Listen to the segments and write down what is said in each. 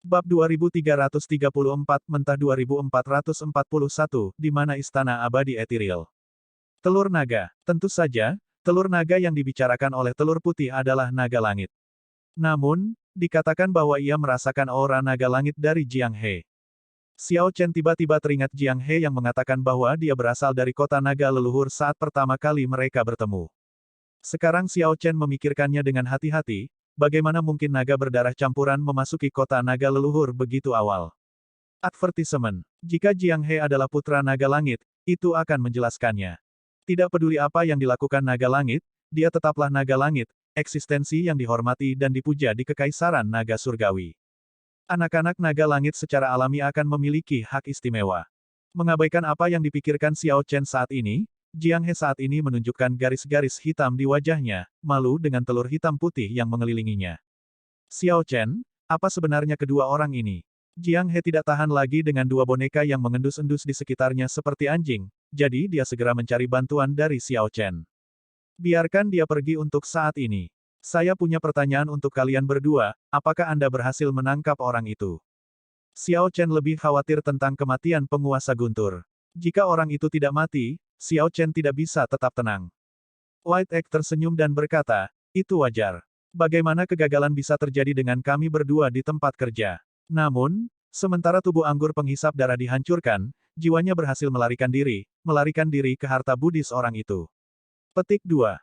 Bab 2334 Mentah 2441, di mana Istana Abadi Ethereal. Telur naga. Tentu saja, telur naga yang dibicarakan oleh telur putih adalah naga langit. Namun, dikatakan bahwa ia merasakan aura naga langit dari Jiang He. Xiao Chen tiba-tiba teringat Jiang He yang mengatakan bahwa dia berasal dari kota naga leluhur saat pertama kali mereka bertemu. Sekarang Xiao Chen memikirkannya dengan hati-hati. Bagaimana mungkin naga berdarah campuran memasuki kota naga leluhur begitu awal? Advertisement. Jika Jiang He adalah putra naga langit, itu akan menjelaskannya. Tidak peduli apa yang dilakukan naga langit, dia tetaplah naga langit, eksistensi yang dihormati dan dipuja di kekaisaran naga surgawi. Anak-anak naga langit secara alami akan memiliki hak istimewa. Mengabaikan apa yang dipikirkan Xiao Chen saat ini, Jiang He saat ini menunjukkan garis-garis hitam di wajahnya, malu dengan telur hitam putih yang mengelilinginya. Xiao Chen, apa sebenarnya kedua orang ini? Jiang He tidak tahan lagi dengan dua boneka yang mengendus-endus di sekitarnya seperti anjing, jadi dia segera mencari bantuan dari Xiao Chen. Biarkan dia pergi untuk saat ini. Saya punya pertanyaan untuk kalian berdua, apakah Anda berhasil menangkap orang itu? Xiao Chen lebih khawatir tentang kematian penguasa guntur. Jika orang itu tidak mati, Xiao Chen tidak bisa tetap tenang. White Egg tersenyum dan berkata, itu wajar. Bagaimana kegagalan bisa terjadi dengan kami berdua di tempat kerja? Namun, sementara tubuh anggur penghisap darah dihancurkan, jiwanya berhasil melarikan diri ke harta budis orang itu. Petik 2.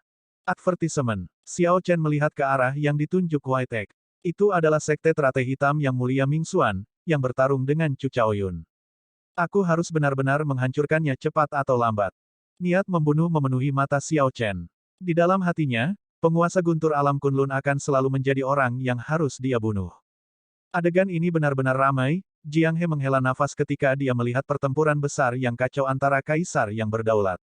Advertisement. Xiao Chen melihat ke arah yang ditunjuk White Egg. Itu adalah sekte teratai hitam yang mulia Ming Xuan, yang bertarung dengan Chu Chaoyun. Aku harus benar-benar menghancurkannya cepat atau lambat. Niat membunuh memenuhi mata Xiao Chen. Di dalam hatinya, penguasa guntur alam Kunlun akan selalu menjadi orang yang harus dia bunuh. Adegan ini benar-benar ramai, Jiang He menghela nafas ketika dia melihat pertempuran besar yang kacau antara kaisar yang berdaulat.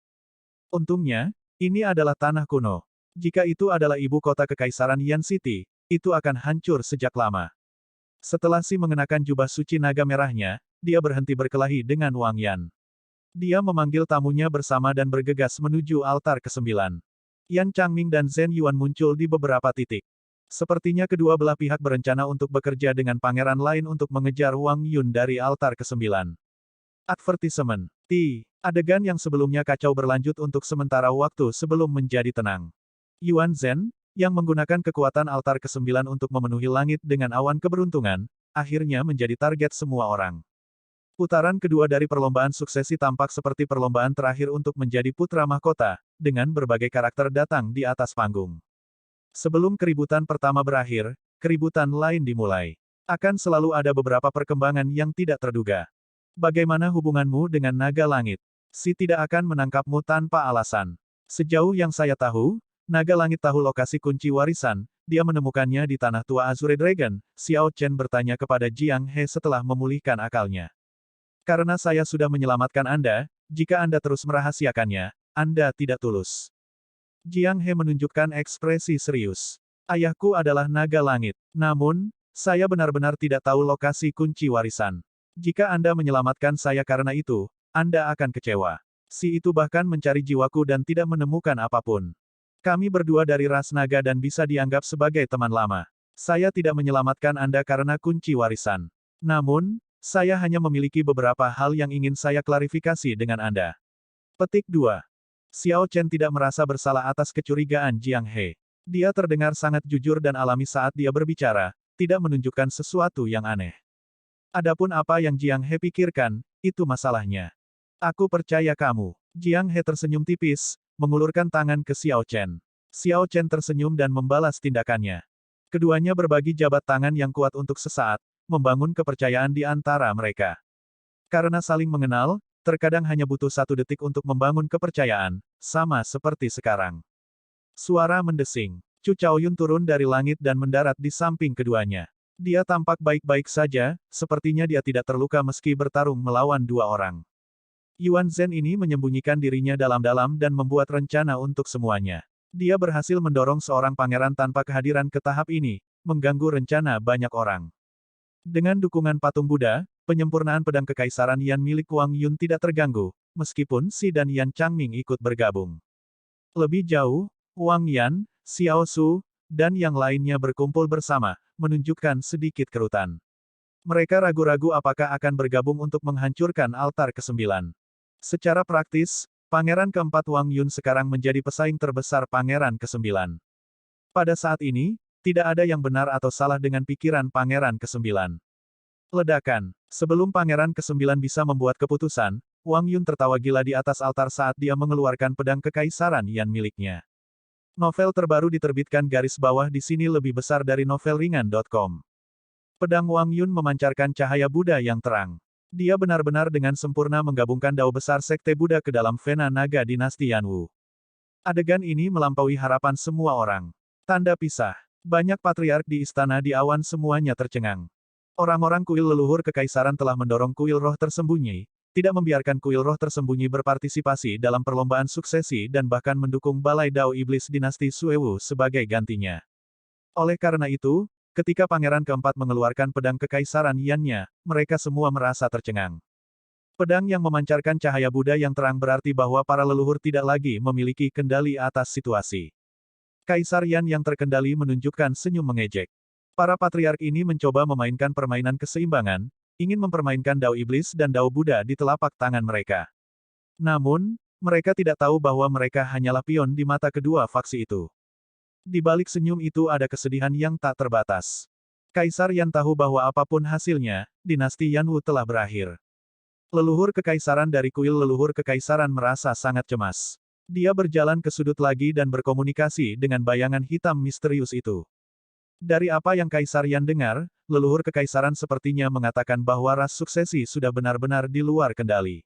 Untungnya, ini adalah tanah kuno. Jika itu adalah ibu kota kekaisaran Yan City, itu akan hancur sejak lama. Setelah Si mengenakan jubah suci naga merahnya, dia berhenti berkelahi dengan Wang Yan. Dia memanggil tamunya bersama dan bergegas menuju altar ke-9. Yan Changming dan Zhen Yuan muncul di beberapa titik. Sepertinya kedua belah pihak berencana untuk bekerja dengan pangeran lain untuk mengejar Wang Yun dari altar ke-9. Advertisement. Adegan yang sebelumnya kacau berlanjut untuk sementara waktu sebelum menjadi tenang. Yuan Zhen, yang menggunakan kekuatan altar ke-9 untuk memenuhi langit dengan awan keberuntungan, akhirnya menjadi target semua orang. Putaran kedua dari perlombaan suksesi tampak seperti perlombaan terakhir untuk menjadi putra mahkota, dengan berbagai karakter datang di atas panggung. Sebelum keributan pertama berakhir, keributan lain dimulai. Akan selalu ada beberapa perkembangan yang tidak terduga. Bagaimana hubunganmu dengan naga langit? Si tidak akan menangkapmu tanpa alasan. Sejauh yang saya tahu, naga langit tahu lokasi kunci warisan, dia menemukannya di tanah tua Azure Dragon. Xiao Chen bertanya kepada Jiang He setelah memulihkan akalnya. Karena saya sudah menyelamatkan Anda, jika Anda terus merahasiakannya, Anda tidak tulus. Jiang He menunjukkan ekspresi serius. Ayahku adalah naga langit. Namun, saya benar-benar tidak tahu lokasi kunci warisan. Jika Anda menyelamatkan saya karena itu, Anda akan kecewa. Si itu bahkan mencari jiwaku dan tidak menemukan apapun. Kami berdua dari ras naga dan bisa dianggap sebagai teman lama. Saya tidak menyelamatkan Anda karena kunci warisan. Namun, saya hanya memiliki beberapa hal yang ingin saya klarifikasi dengan Anda. Petik 2. Xiao Chen tidak merasa bersalah atas kecurigaan Jiang He. Dia terdengar sangat jujur dan alami saat dia berbicara, tidak menunjukkan sesuatu yang aneh. Adapun apa yang Jiang He pikirkan, itu masalahnya. Aku percaya kamu. Jiang He tersenyum tipis, mengulurkan tangan ke Xiao Chen. Xiao Chen tersenyum dan membalas tindakannya. Keduanya berbagi jabat tangan yang kuat untuk sesaat, membangun kepercayaan di antara mereka. Karena saling mengenal, terkadang hanya butuh 1 detik untuk membangun kepercayaan, sama seperti sekarang. Suara mendesing. Chu Chaoyun turun dari langit dan mendarat di samping keduanya. Dia tampak baik-baik saja, sepertinya dia tidak terluka meski bertarung melawan 2 orang. Yuan Zhen ini menyembunyikan dirinya dalam-dalam dan membuat rencana untuk semuanya. Dia berhasil mendorong seorang pangeran tanpa kehadiran ke tahap ini, mengganggu rencana banyak orang. Dengan dukungan patung Buddha, penyempurnaan pedang kekaisaran Yan milik Wang Yun tidak terganggu, meskipun Si dan Yan Changming ikut bergabung. Lebih jauh, Wang Yan, Xiao Su, dan yang lainnya berkumpul bersama, menunjukkan sedikit kerutan. Mereka ragu-ragu apakah akan bergabung untuk menghancurkan altar ke-9. Secara praktis, Pangeran keempat Wang Yun sekarang menjadi pesaing terbesar Pangeran ke-9. Pada saat ini, tidak ada yang benar atau salah dengan pikiran Pangeran ke-9. Ledakan. Sebelum Pangeran ke-9 bisa membuat keputusan, Wang Yun tertawa gila di atas altar saat dia mengeluarkan pedang kekaisaran Yan miliknya. Novel terbaru diterbitkan garis bawah di sini lebih besar dari novelringan.com. Pedang Wang Yun memancarkan cahaya Buddha yang terang. Dia benar-benar dengan sempurna menggabungkan dao besar Sekte Buddha ke dalam vena naga dinasti Yanwu. Adegan ini melampaui harapan semua orang. Tanda pisah. Banyak patriark di istana di awan semuanya tercengang. Orang-orang kuil leluhur kekaisaran telah mendorong kuil roh tersembunyi, tidak membiarkan kuil roh tersembunyi berpartisipasi dalam perlombaan suksesi dan bahkan mendukung Balai Dao Iblis dinasti Suewu sebagai gantinya. Oleh karena itu, ketika Pangeran keempat mengeluarkan pedang kekaisaran Yannya, mereka semua merasa tercengang. Pedang yang memancarkan cahaya Buddha yang terang berarti bahwa para leluhur tidak lagi memiliki kendali atas situasi. Kaisar Yan yang terkendali menunjukkan senyum mengejek. Para patriark ini mencoba memainkan permainan keseimbangan, ingin mempermainkan Dao Iblis dan Dao Buddha di telapak tangan mereka. Namun, mereka tidak tahu bahwa mereka hanyalah pion di mata kedua faksi itu. Di balik senyum itu ada kesedihan yang tak terbatas. Kaisar Yan tahu bahwa apapun hasilnya, dinasti Yanwu telah berakhir. Leluhur kekaisaran dari kuil leluhur kekaisaran merasa sangat cemas. Dia berjalan ke sudut lagi dan berkomunikasi dengan bayangan hitam misterius itu. Dari apa yang Kaisar Yan dengar, leluhur kekaisaran sepertinya mengatakan bahwa ras suksesi sudah benar-benar di luar kendali.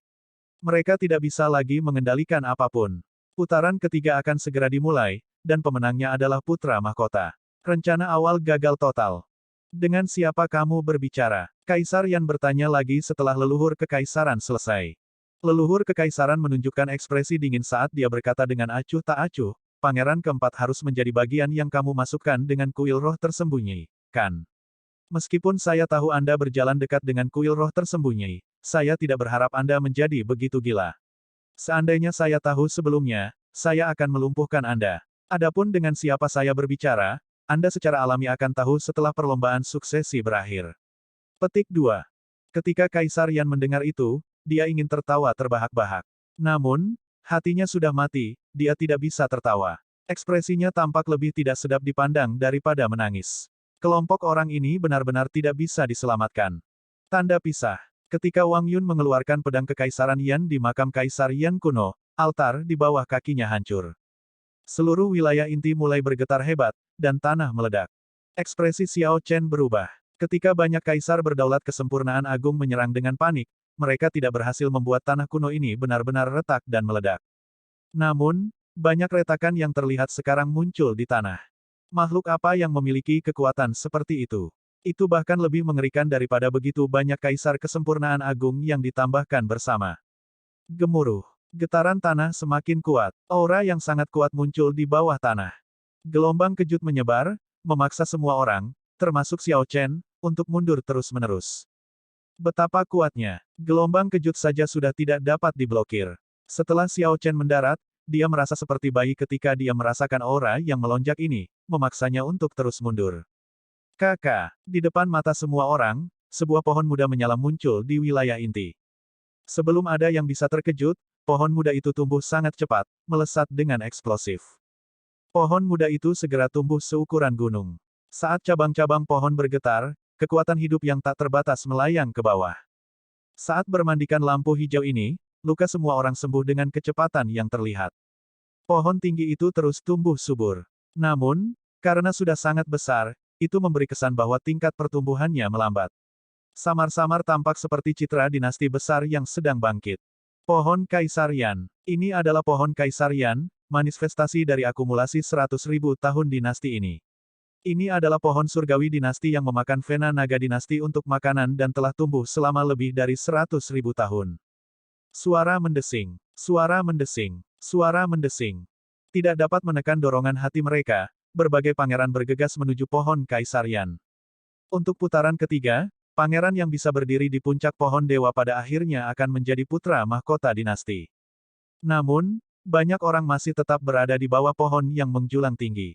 Mereka tidak bisa lagi mengendalikan apapun. Putaran ketiga akan segera dimulai, dan pemenangnya adalah putra mahkota. Rencana awal gagal total. Dengan siapa kamu berbicara? Kaisar Yan bertanya lagi setelah leluhur kekaisaran selesai. Leluhur kekaisaran menunjukkan ekspresi dingin saat dia berkata dengan acuh tak acuh, Pangeran keempat harus menjadi bagian yang kamu masukkan dengan kuil roh tersembunyi, kan? Meskipun saya tahu Anda berjalan dekat dengan kuil roh tersembunyi, saya tidak berharap Anda menjadi begitu gila. Seandainya saya tahu sebelumnya, saya akan melumpuhkan Anda. Adapun dengan siapa saya berbicara, Anda secara alami akan tahu setelah perlombaan suksesi berakhir. Petik 2. Ketika Kaisar Yan mendengar itu, dia ingin tertawa terbahak-bahak. Namun, hatinya sudah mati, dia tidak bisa tertawa. Ekspresinya tampak lebih tidak sedap dipandang daripada menangis. Kelompok orang ini benar-benar tidak bisa diselamatkan. Tanda pisah. Ketika Wang Yun mengeluarkan pedang kekaisaran Yan di makam Kaisar Yan kuno, altar di bawah kakinya hancur. Seluruh wilayah inti mulai bergetar hebat, dan tanah meledak. Ekspresi Xiao Chen berubah. Ketika banyak kaisar berdaulat kesempurnaan agung menyerang dengan panik, mereka tidak berhasil membuat tanah kuno ini benar-benar retak dan meledak. Namun, banyak retakan yang terlihat sekarang muncul di tanah. Makhluk apa yang memiliki kekuatan seperti itu? Itu bahkan lebih mengerikan daripada begitu banyak kaisar kesempurnaan agung yang ditambahkan bersama. Gemuruh. Getaran tanah semakin kuat. Aura yang sangat kuat muncul di bawah tanah. Gelombang kejut menyebar, memaksa semua orang, termasuk Xiao Chen, untuk mundur terus-menerus. Betapa kuatnya. Gelombang kejut saja sudah tidak dapat diblokir. Setelah Xiao Chen mendarat, dia merasa seperti bayi ketika dia merasakan aura yang melonjak ini, memaksanya untuk terus mundur. Kakak, di depan mata semua orang, sebuah pohon muda menyala muncul di wilayah inti. Sebelum ada yang bisa terkejut, pohon muda itu tumbuh sangat cepat, melesat dengan eksplosif. Pohon muda itu segera tumbuh seukuran gunung. Saat cabang-cabang pohon bergetar, kekuatan hidup yang tak terbatas melayang ke bawah. Saat bermandikan lampu hijau ini, luka semua orang sembuh dengan kecepatan yang terlihat. Pohon tinggi itu terus tumbuh subur. Namun, karena sudah sangat besar, itu memberi kesan bahwa tingkat pertumbuhannya melambat. Samar-samar tampak seperti citra dinasti besar yang sedang bangkit. Pohon Kaisar Yan. Ini adalah pohon Kaisar Yan, manifestasi dari akumulasi 100.000 tahun dinasti ini. Ini adalah pohon surgawi dinasti yang memakan vena naga dinasti untuk makanan dan telah tumbuh selama lebih dari 100.000 tahun. Suara mendesing. Suara mendesing. Suara mendesing. Tidak dapat menekan dorongan hati mereka, berbagai pangeran bergegas menuju pohon Kaisar Yan. Untuk putaran ketiga, pangeran yang bisa berdiri di puncak pohon dewa pada akhirnya akan menjadi putra mahkota dinasti. Namun, banyak orang masih tetap berada di bawah pohon yang menjulang tinggi.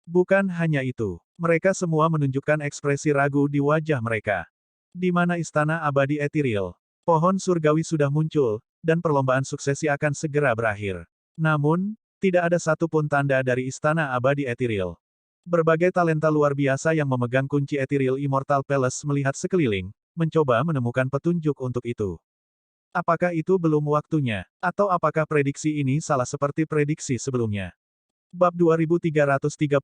Bukan hanya itu, mereka semua menunjukkan ekspresi ragu di wajah mereka. Di mana istana abadi etiril? Pohon surgawi sudah muncul, dan perlombaan suksesi akan segera berakhir. Namun, tidak ada satupun tanda dari istana abadi etiril. Berbagai talenta luar biasa yang memegang kunci etiril Immortal Palace melihat sekeliling, mencoba menemukan petunjuk untuk itu. Apakah itu belum waktunya? Atau apakah prediksi ini salah seperti prediksi sebelumnya? Bab 2335,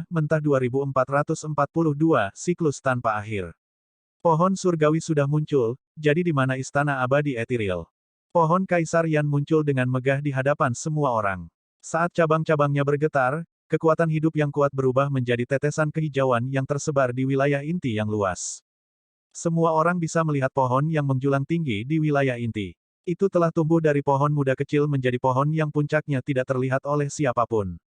Mentah 2442, Siklus Tanpa Akhir. Pohon surgawi sudah muncul, jadi di mana istana abadi etiril? Pohon Kaisar Yan muncul dengan megah di hadapan semua orang. Saat cabang-cabangnya bergetar, kekuatan hidup yang kuat berubah menjadi tetesan kehijauan yang tersebar di wilayah inti yang luas. Semua orang bisa melihat pohon yang menjulang tinggi di wilayah inti. Itu telah tumbuh dari pohon muda kecil menjadi pohon yang puncaknya tidak terlihat oleh siapapun.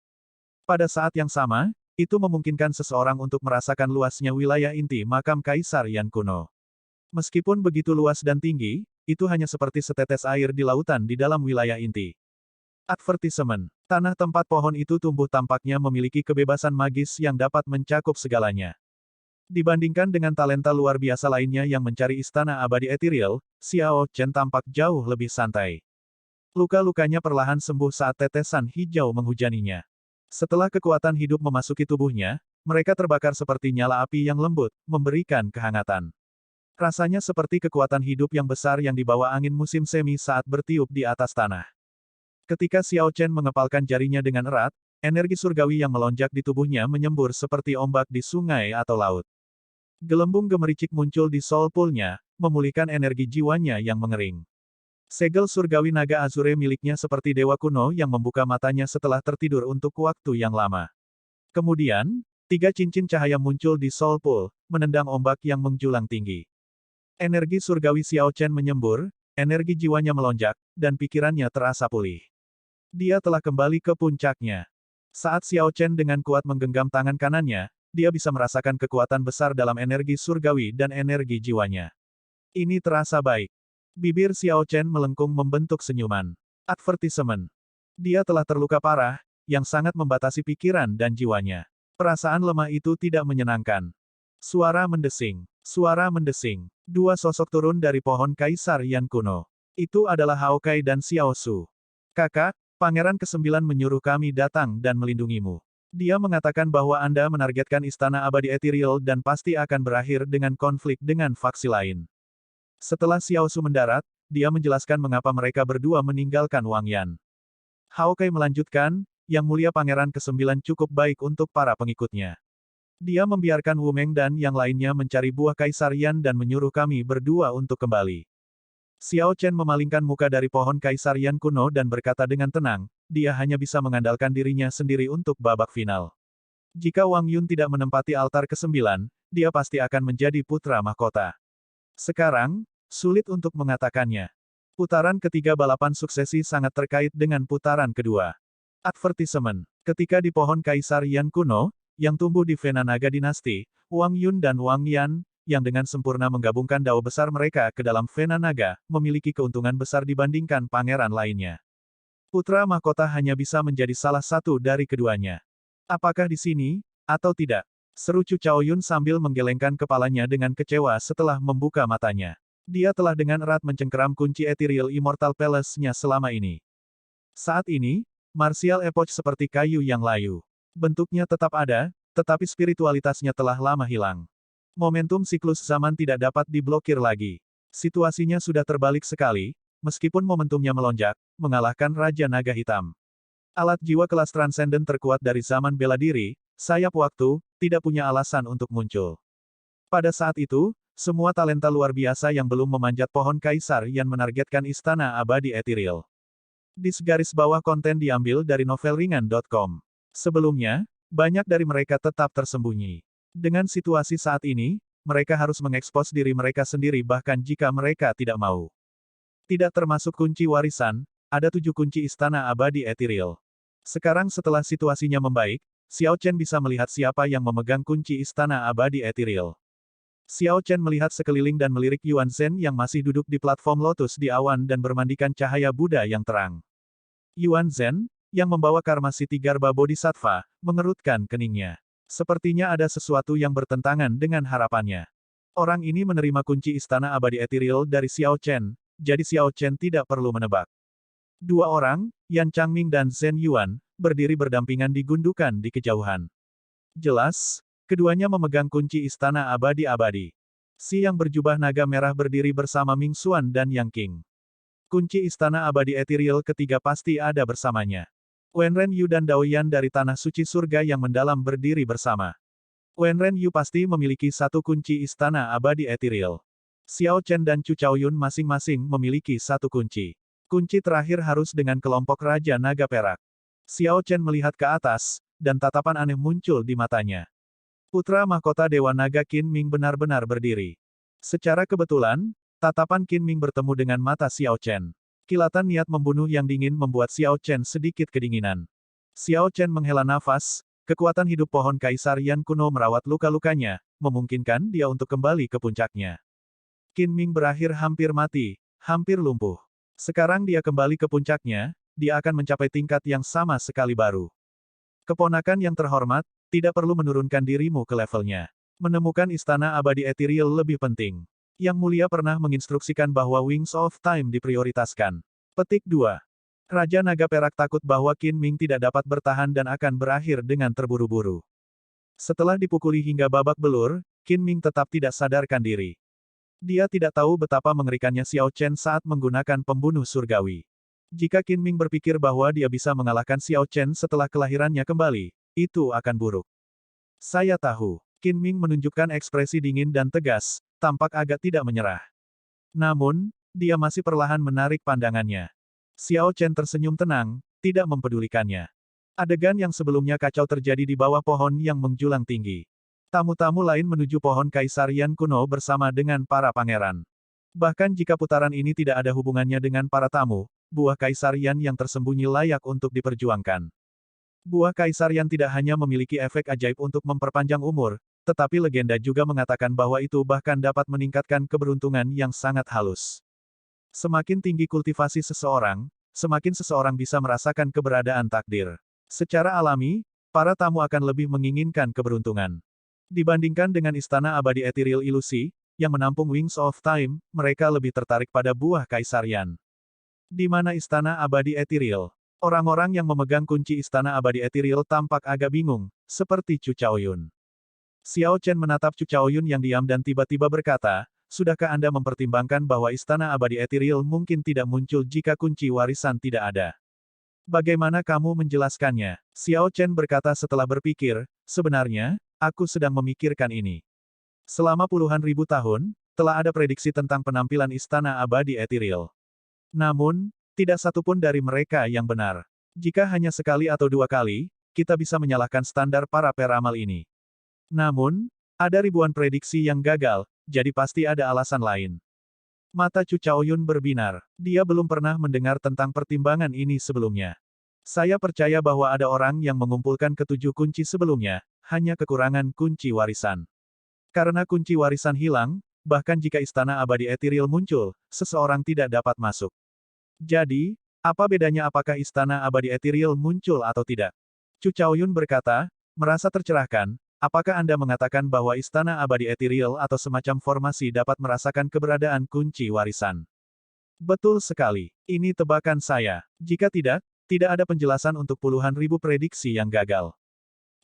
Pada saat yang sama, itu memungkinkan seseorang untuk merasakan luasnya wilayah inti makam Kaisar Yan kuno. Meskipun begitu luas dan tinggi, itu hanya seperti setetes air di lautan di dalam wilayah inti. Advertisement. Tanah tempat pohon itu tumbuh tampaknya memiliki kebebasan magis yang dapat mencakup segalanya. Dibandingkan dengan talenta luar biasa lainnya yang mencari istana abadi etiril, Xiao Chen tampak jauh lebih santai. Luka-lukanya perlahan sembuh saat tetesan hijau menghujaninya. Setelah kekuatan hidup memasuki tubuhnya, mereka terbakar seperti nyala api yang lembut, memberikan kehangatan. Rasanya seperti kekuatan hidup yang besar yang dibawa angin musim semi saat bertiup di atas tanah. Ketika Xiao Chen mengepalkan jarinya dengan erat, energi surgawi yang melonjak di tubuhnya menyembur seperti ombak di sungai atau laut. Gelembung gemericik muncul di soul pool-nya, memulihkan energi jiwanya yang mengering. Segel surgawi naga azure miliknya seperti dewa kuno yang membuka matanya setelah tertidur untuk waktu yang lama. Kemudian, 3 cincin cahaya muncul di soul pool, menendang ombak yang menjulang tinggi. Energi surgawi Xiao Chen menyembur, energi jiwanya melonjak, dan pikirannya terasa pulih. Dia telah kembali ke puncaknya. Saat Xiao Chen dengan kuat menggenggam tangan kanannya, dia bisa merasakan kekuatan besar dalam energi surgawi dan energi jiwanya. Ini terasa baik. Bibir Xiao Chen melengkung membentuk senyuman. Advertisement. Dia telah terluka parah, yang sangat membatasi pikiran dan jiwanya. Perasaan lemah itu tidak menyenangkan. Suara mendesing. Suara mendesing. 2 sosok turun dari pohon Kaisar Yan kuno. Itu adalah Hao Kai dan Xiao Su. Kakak, Pangeran ke-9 menyuruh kami datang dan melindungimu. Dia mengatakan bahwa Anda menargetkan istana abadi etiril dan pasti akan berakhir dengan konflik dengan faksi lain. Setelah Xiao Su mendarat, dia menjelaskan mengapa mereka berdua meninggalkan Wang Yan. Hao Kai melanjutkan, Yang Mulia Pangeran ke-9 cukup baik untuk para pengikutnya. Dia membiarkan Wu Meng dan yang lainnya mencari buah Kaisar Yan dan menyuruh kami berdua untuk kembali. Xiao Chen memalingkan muka dari pohon Kaisar Yan kuno dan berkata dengan tenang, dia hanya bisa mengandalkan dirinya sendiri untuk babak final. Jika Wang Yun tidak menempati altar ke-9, dia pasti akan menjadi putra mahkota. Sekarang, sulit untuk mengatakannya. Putaran ketiga balapan suksesi sangat terkait dengan putaran kedua. Advertisement. Ketika di pohon Kaisar Yan kuno, yang tumbuh di Vena Naga Dinasti, Wang Yun dan Wang Yan, yang dengan sempurna menggabungkan dao besar mereka ke dalam Vena Naga, memiliki keuntungan besar dibandingkan pangeran lainnya. Putra mahkota hanya bisa menjadi salah satu dari keduanya. Apakah di sini, atau tidak? Seru Chu Chaoyun sambil menggelengkan kepalanya dengan kecewa setelah membuka matanya. Dia telah dengan erat mencengkeram kunci etiril Immortal Palace-nya selama ini. Saat ini, martial epoch seperti kayu yang layu. Bentuknya tetap ada, tetapi spiritualitasnya telah lama hilang. Momentum siklus zaman tidak dapat diblokir lagi. Situasinya sudah terbalik sekali, meskipun momentumnya melonjak, mengalahkan Raja Naga Hitam. Alat jiwa kelas transenden terkuat dari zaman bela diri, sayap waktu, tidak punya alasan untuk muncul. Pada saat itu, semua talenta luar biasa yang belum memanjat pohon Kaisar Yan menargetkan istana abadi etiril. Di segaris bawah konten diambil dari novelringan.com. Sebelumnya, banyak dari mereka tetap tersembunyi. Dengan situasi saat ini, mereka harus mengekspos diri mereka sendiri bahkan jika mereka tidak mau. Tidak termasuk kunci warisan, ada 7 kunci istana abadi etiril. Sekarang setelah situasinya membaik, Xiao Chen bisa melihat siapa yang memegang kunci istana abadi etiril. Xiao Chen melihat sekeliling dan melirik Yuan Zhen yang masih duduk di platform lotus di awan dan bermandikan cahaya Buddha yang terang. Yuan Zhen, yang membawa karma Siti Garba Bodhisattva, mengerutkan keningnya. Sepertinya ada sesuatu yang bertentangan dengan harapannya. Orang ini menerima kunci istana abadi ethereal dari Xiao Chen, jadi Xiao Chen tidak perlu menebak. Dua orang, Yan Changming dan Zhen Yuan, berdiri berdampingan di gundukan di kejauhan. Jelas, keduanya memegang kunci istana abadi-abadi. Si yang berjubah naga merah berdiri bersama Ming Xuan dan Yang Qing. Kunci istana abadi ethereal ketiga pasti ada bersamanya. Wenren Yu dan Dao Yan dari Tanah Suci Surga yang mendalam berdiri bersama. Wenren Yu pasti memiliki satu kunci istana abadi ethereal. Xiao Chen dan Chu Chaoyun masing-masing memiliki satu kunci. Kunci terakhir harus dengan kelompok Raja Naga Perak. Xiao Chen melihat ke atas, dan tatapan aneh muncul di matanya. Putra mahkota Dewa Naga Qin Ming benar-benar berdiri. Secara kebetulan, tatapan Qin Ming bertemu dengan mata Xiao Chen. Kilatan niat membunuh yang dingin membuat Xiao Chen sedikit kedinginan. Xiao Chen menghela nafas, kekuatan hidup pohon Kaisar Yan kuno merawat luka-lukanya, memungkinkan dia untuk kembali ke puncaknya. Qin Ming berakhir hampir mati, hampir lumpuh. Sekarang dia kembali ke puncaknya, dia akan mencapai tingkat yang sama sekali baru. Keponakan yang terhormat, tidak perlu menurunkan dirimu ke levelnya. Menemukan istana abadi ethereal lebih penting. Yang Mulia pernah menginstruksikan bahwa Wings of Time diprioritaskan. Petik 2. Raja Naga Perak takut bahwa Qin Ming tidak dapat bertahan dan akan berakhir dengan terburu-buru. Setelah dipukuli hingga babak belur, Qin Ming tetap tidak sadarkan diri. Dia tidak tahu betapa mengerikannya Xiao Chen saat menggunakan pembunuh surgawi. Jika Qin Ming berpikir bahwa dia bisa mengalahkan Xiao Chen setelah kelahirannya kembali, itu akan buruk. Saya tahu. Qin Ming menunjukkan ekspresi dingin dan tegas, tampak agak tidak menyerah. Namun, dia masih perlahan menarik pandangannya. Xiao Chen tersenyum tenang, tidak mempedulikannya. Adegan yang sebelumnya kacau terjadi di bawah pohon yang menjulang tinggi. Tamu-tamu lain menuju pohon Kaisar Yan kuno bersama dengan para pangeran. Bahkan jika putaran ini tidak ada hubungannya dengan para tamu, buah Kaisar Yan yang tersembunyi layak untuk diperjuangkan. Buah Kaisar Yan tidak hanya memiliki efek ajaib untuk memperpanjang umur, tetapi legenda juga mengatakan bahwa itu bahkan dapat meningkatkan keberuntungan yang sangat halus. Semakin tinggi kultivasi seseorang, semakin seseorang bisa merasakan keberadaan takdir. Secara alami, para tamu akan lebih menginginkan keberuntungan. Dibandingkan dengan istana abadi ethereal ilusi, yang menampung Wings of Time, mereka lebih tertarik pada buah Kaisar Yan. Di mana istana abadi ethereal? Orang-orang yang memegang kunci istana abadi ethereal tampak agak bingung, seperti Chu Chaoyun. Xiao Chen menatap Chu Chaoyun yang diam dan tiba-tiba berkata, sudahkah Anda mempertimbangkan bahwa istana abadi ethereal mungkin tidak muncul jika kunci warisan tidak ada? Bagaimana kamu menjelaskannya? Xiao Chen berkata setelah berpikir, sebenarnya, aku sedang memikirkan ini. Selama puluhan ribu tahun, telah ada prediksi tentang penampilan istana abadi ethereal. Namun, tidak satupun dari mereka yang benar. Jika hanya sekali atau dua kali, kita bisa menyalahkan standar para peramal ini. Namun, ada ribuan prediksi yang gagal, jadi pasti ada alasan lain. Mata Chu Chaoyun berbinar. Dia belum pernah mendengar tentang pertimbangan ini sebelumnya. Saya percaya bahwa ada orang yang mengumpulkan ketujuh kunci sebelumnya, hanya kekurangan kunci warisan. Karena kunci warisan hilang, bahkan jika istana abadi ethereal muncul, seseorang tidak dapat masuk. Jadi, apa bedanya apakah istana abadi ethereal muncul atau tidak? Chu Chaoyun berkata, merasa tercerahkan, apakah Anda mengatakan bahwa istana abadi ethereal atau semacam formasi dapat merasakan keberadaan kunci warisan? Betul sekali. Ini tebakan saya. Jika tidak, tidak ada penjelasan untuk puluhan ribu prediksi yang gagal.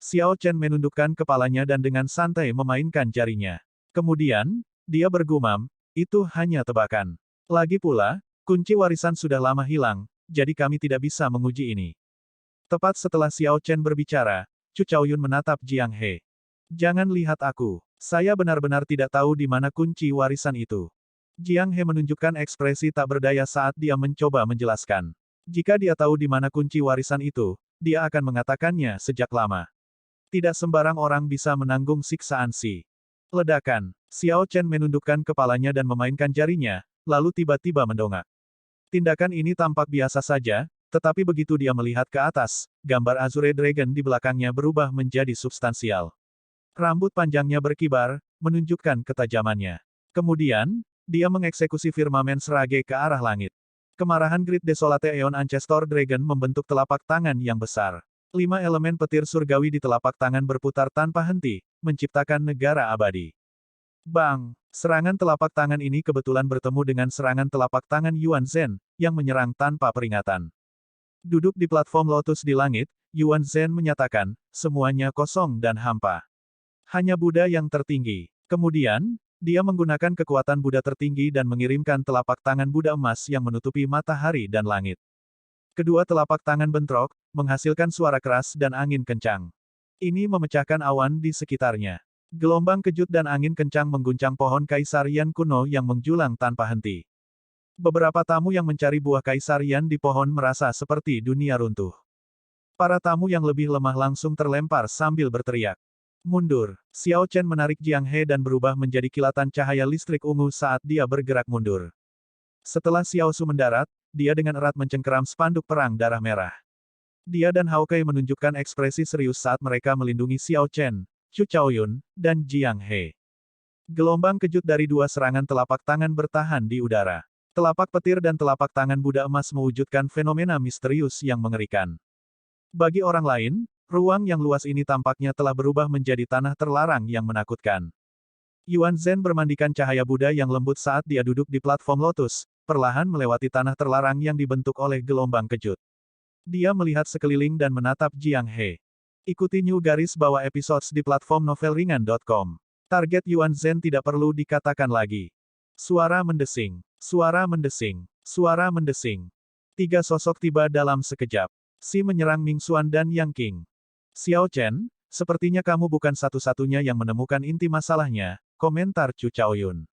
Xiao Chen menundukkan kepalanya dan dengan santai memainkan jarinya. Kemudian, dia bergumam, itu hanya tebakan. Lagi pula, kunci warisan sudah lama hilang, jadi kami tidak bisa menguji ini. Tepat setelah Xiao Chen berbicara, Chu Chaoyun menatap Jiang He. Jangan lihat aku. Saya benar-benar tidak tahu di mana kunci warisan itu. Jiang He menunjukkan ekspresi tak berdaya saat dia mencoba menjelaskan. Jika dia tahu di mana kunci warisan itu, dia akan mengatakannya sejak lama. Tidak sembarang orang bisa menanggung siksaan si. Ledakan. Xiao Chen menundukkan kepalanya dan memainkan jarinya, lalu tiba-tiba mendongak. Tindakan ini tampak biasa saja, tetapi begitu dia melihat ke atas, gambar Azure Dragon di belakangnya berubah menjadi substansial. Rambut panjangnya berkibar, menunjukkan ketajamannya. Kemudian, dia mengeksekusi firmamen serage ke arah langit. Kemarahan Great Desolate Aeon Ancestor Dragon membentuk telapak tangan yang besar. 5 elemen petir surgawi di telapak tangan berputar tanpa henti, menciptakan negara abadi. Bang! Serangan telapak tangan ini kebetulan bertemu dengan serangan telapak tangan Yuan Zhen, yang menyerang tanpa peringatan. Duduk di platform lotus di langit, Yuan Zhen menyatakan, semuanya kosong dan hampa. Hanya Buddha yang tertinggi. Kemudian, dia menggunakan kekuatan Buddha tertinggi dan mengirimkan telapak tangan Buddha emas yang menutupi matahari dan langit. Kedua telapak tangan bentrok, menghasilkan suara keras dan angin kencang. Ini memecahkan awan di sekitarnya. Gelombang kejut dan angin kencang mengguncang pohon Kaisar Yan kuno yang menjulang tanpa henti. Beberapa tamu yang mencari buah Kaisar Yan di pohon merasa seperti dunia runtuh. Para tamu yang lebih lemah langsung terlempar sambil berteriak. Mundur. Xiao Chen menarik Jiang He dan berubah menjadi kilatan cahaya listrik ungu saat dia bergerak mundur. Setelah Xiao Su mendarat, dia dengan erat mencengkeram spanduk perang darah merah. Dia dan Hao Kai menunjukkan ekspresi serius saat mereka melindungi Xiao Chen, Chu Chaoyun, dan Jiang He. Gelombang kejut dari dua serangan telapak tangan bertahan di udara. Telapak petir dan telapak tangan Buddha emas mewujudkan fenomena misterius yang mengerikan. Bagi orang lain, ruang yang luas ini tampaknya telah berubah menjadi tanah terlarang yang menakutkan. Yuan Zhen bermandikan cahaya Buddha yang lembut saat dia duduk di platform lotus, perlahan melewati tanah terlarang yang dibentuk oleh gelombang kejut. Dia melihat sekeliling dan menatap Jiang He. Ikuti new garis bawah episodes di platform novelringan.com. Target Yuan Zhen tidak perlu dikatakan lagi. Suara mendesing, suara mendesing, suara mendesing. Tiga sosok tiba dalam sekejap. Si menyerang Ming Xuan dan Yang Qing. Xiao Chen, sepertinya kamu bukan satu-satunya yang menemukan inti masalahnya, komentar Chu Chaoyun.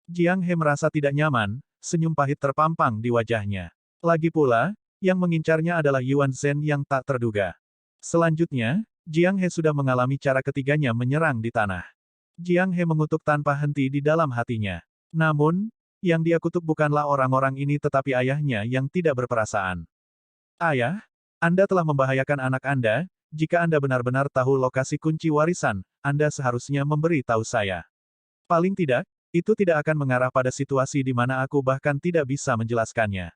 Jiang He merasa tidak nyaman, senyum pahit terpampang di wajahnya. Lagi pula, yang mengincarnya adalah Yuan Zhen yang tak terduga. Selanjutnya, Jiang He sudah mengalami cara ketiganya menyerang di tanah. Jiang He mengutuk tanpa henti di dalam hatinya. Namun, yang dia kutuk bukanlah orang-orang ini tetapi ayahnya yang tidak berperasaan. Ayah, Anda telah membahayakan anak Anda, jika Anda benar-benar tahu lokasi kunci warisan, Anda seharusnya memberi tahu saya. Paling tidak, itu tidak akan mengarah pada situasi di mana aku bahkan tidak bisa menjelaskannya.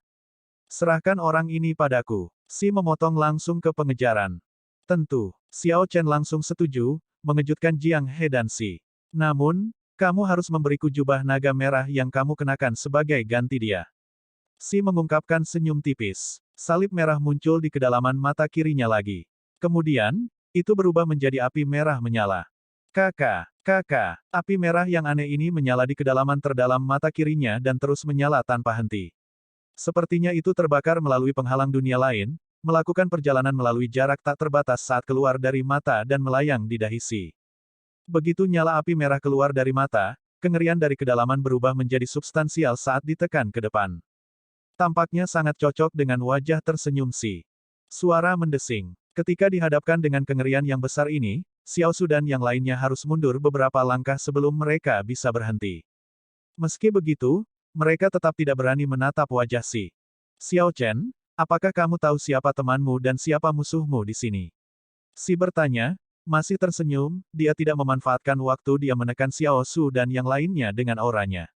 Serahkan orang ini padaku. Si memotong langsung ke pengejaran. Tentu, Xiao Chen langsung setuju, mengejutkan Jiang He dan Si. Namun, kamu harus memberiku jubah naga merah yang kamu kenakan sebagai ganti dia. Si mengungkapkan senyum tipis. Salib merah muncul di kedalaman mata kirinya lagi. Kemudian, itu berubah menjadi api merah menyala. Kakak, api merah yang aneh ini menyala di kedalaman terdalam mata kirinya dan terus menyala tanpa henti. Sepertinya itu terbakar melalui penghalang dunia lain, melakukan perjalanan melalui jarak tak terbatas saat keluar dari mata dan melayang di dahi Si. Begitu nyala api merah keluar dari mata, kengerian dari kedalaman berubah menjadi substansial saat ditekan ke depan. Tampaknya sangat cocok dengan wajah tersenyum Si. Suara mendesing. Ketika dihadapkan dengan kengerian yang besar ini, Xiao Su dan yang lainnya harus mundur beberapa langkah sebelum mereka bisa berhenti. Meski begitu, mereka tetap tidak berani menatap wajah Si. Xiao Chen, apakah kamu tahu siapa temanmu dan siapa musuhmu di sini? Si bertanya, masih tersenyum, dia tidak memanfaatkan waktu dia menekan Xiao Su dan yang lainnya dengan auranya.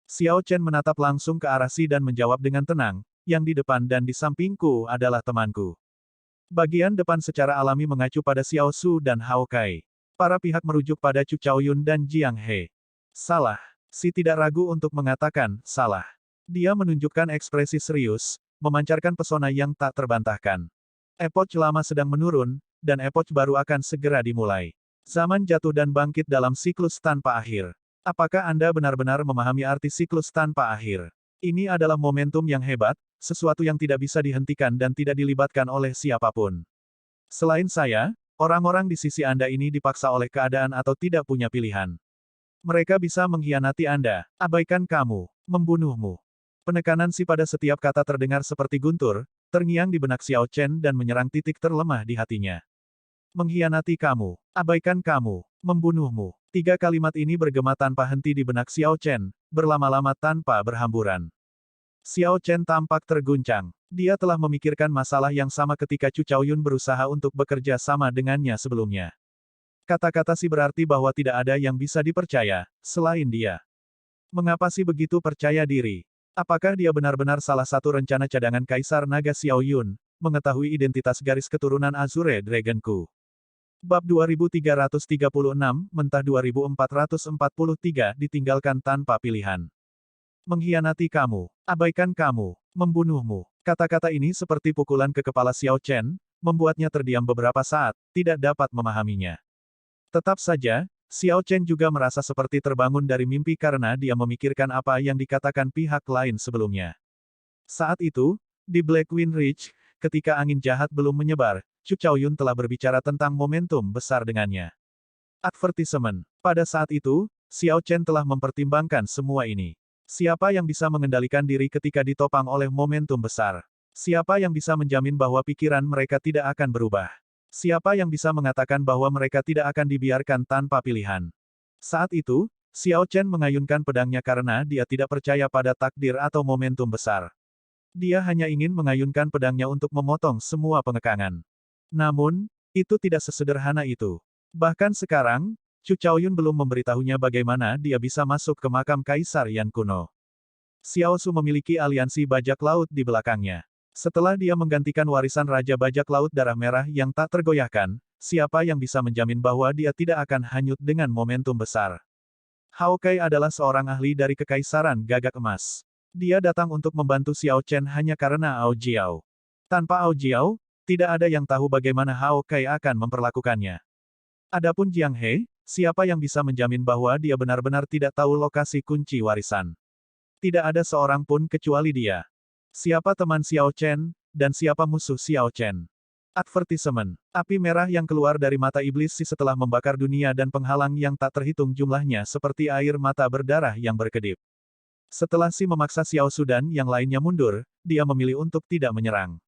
Xiao Chen menatap langsung ke arah Si dan menjawab dengan tenang, yang di depan dan di sampingku adalah temanku. Bagian depan secara alami mengacu pada Xiao Su dan Hao Kai. Para pihak merujuk pada Chu Chaoyun dan Jiang He. Salah. Si tidak ragu untuk mengatakan, salah. Dia menunjukkan ekspresi serius, memancarkan pesona yang tak terbantahkan. Epoch lama sedang menurun, dan epoch baru akan segera dimulai. Zaman jatuh dan bangkit dalam siklus tanpa akhir. Apakah Anda benar-benar memahami arti siklus tanpa akhir? Ini adalah momentum yang hebat, sesuatu yang tidak bisa dihentikan dan tidak dilibatkan oleh siapapun. Selain saya, orang-orang di sisi Anda ini dipaksa oleh keadaan atau tidak punya pilihan. Mereka bisa mengkhianati Anda, abaikan kamu, membunuhmu. Penekanan Si pada setiap kata terdengar seperti guntur, terngiang di benak Xiao Chen dan menyerang titik terlemah di hatinya. Mengkhianati kamu, abaikan kamu, membunuhmu. Tiga kalimat ini bergema tanpa henti di benak Xiao Chen, berlama-lama tanpa berhamburan. Xiao Chen tampak terguncang. Dia telah memikirkan masalah yang sama ketika Chu Chaoyun berusaha untuk bekerja sama dengannya sebelumnya. Kata-kata Si berarti bahwa tidak ada yang bisa dipercaya, selain dia. Mengapa Si begitu percaya diri? Apakah dia benar-benar salah satu rencana cadangan Kaisar Naga Xiao Yun, mengetahui identitas garis keturunan Azure Dragonku? Bab 2336, Mentah 2443, ditinggalkan tanpa pilihan. Mengkhianati kamu, abaikan kamu, membunuhmu. Kata-kata ini seperti pukulan ke kepala Xiao Chen, membuatnya terdiam beberapa saat, tidak dapat memahaminya. Tetap saja, Xiao Chen juga merasa seperti terbangun dari mimpi karena dia memikirkan apa yang dikatakan pihak lain sebelumnya. Saat itu, di Blackwind Ridge, ketika angin jahat belum menyebar, Chu Chaoyun telah berbicara tentang momentum besar dengannya. Advertisement. Pada saat itu, Xiao Chen telah mempertimbangkan semua ini. Siapa yang bisa mengendalikan diri ketika ditopang oleh momentum besar? Siapa yang bisa menjamin bahwa pikiran mereka tidak akan berubah? Siapa yang bisa mengatakan bahwa mereka tidak akan dibiarkan tanpa pilihan? Saat itu, Xiao Chen mengayunkan pedangnya karena dia tidak percaya pada takdir atau momentum besar. Dia hanya ingin mengayunkan pedangnya untuk memotong semua pengekangan. Namun, itu tidak sesederhana itu. Bahkan sekarang, Chu Chaoyun belum memberitahunya bagaimana dia bisa masuk ke makam Kaisar Yan kuno. Xiao Su memiliki aliansi bajak laut di belakangnya. Setelah dia menggantikan warisan Raja Bajak Laut Darah Merah yang tak tergoyahkan, siapa yang bisa menjamin bahwa dia tidak akan hanyut dengan momentum besar? Hao Kai adalah seorang ahli dari Kekaisaran Gagak Emas. Dia datang untuk membantu Xiao Chen hanya karena Ao Jiao. Tanpa Ao Jiao, tidak ada yang tahu bagaimana Hao Kai akan memperlakukannya. Adapun Jiang He, siapa yang bisa menjamin bahwa dia benar-benar tidak tahu lokasi kunci warisan? Tidak ada seorang pun kecuali dia. Siapa teman Xiao Chen, dan siapa musuh Xiao Chen? Advertisement. Api merah yang keluar dari mata iblis si setelah membakar dunia dan penghalang yang tak terhitung jumlahnya seperti air mata berdarah yang berkedip. Setelah si memaksa Xiao Su dan yang lainnya mundur, dia memilih untuk tidak menyerang.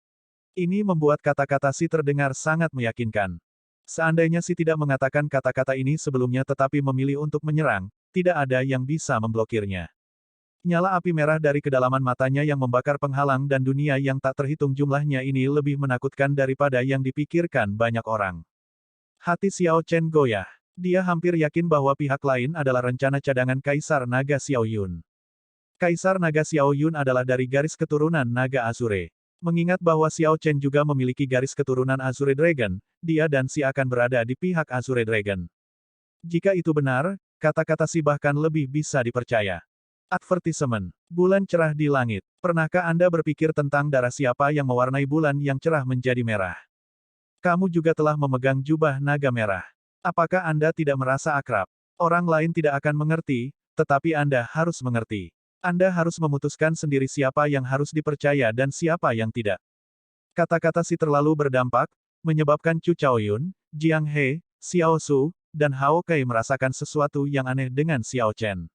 Ini membuat kata-kata si terdengar sangat meyakinkan. Seandainya si tidak mengatakan kata-kata ini sebelumnya tetapi memilih untuk menyerang, tidak ada yang bisa memblokirnya. Nyala api merah dari kedalaman matanya yang membakar penghalang dan dunia yang tak terhitung jumlahnya ini lebih menakutkan daripada yang dipikirkan banyak orang. Hati Xiao Chen goyah. Dia hampir yakin bahwa pihak lain adalah rencana cadangan Kaisar Naga Xiao Yun. Kaisar Naga Xiao Yun adalah dari garis keturunan Naga Azure. Mengingat bahwa Xiao Chen juga memiliki garis keturunan Azure Dragon, dia dan si akan berada di pihak Azure Dragon. Jika itu benar, kata-kata si bahkan lebih bisa dipercaya. Advertisement. Bulan cerah di langit. Pernahkah Anda berpikir tentang darah siapa yang mewarnai bulan yang cerah menjadi merah? Kamu juga telah memegang jubah naga merah. Apakah Anda tidak merasa akrab? Orang lain tidak akan mengerti, tetapi Anda harus mengerti. Anda harus memutuskan sendiri siapa yang harus dipercaya dan siapa yang tidak. Kata-kata si terlalu berdampak, menyebabkan Chu Chaoyun, Jiang He, Xiao Su, dan Hao Kai merasakan sesuatu yang aneh dengan Xiao Chen.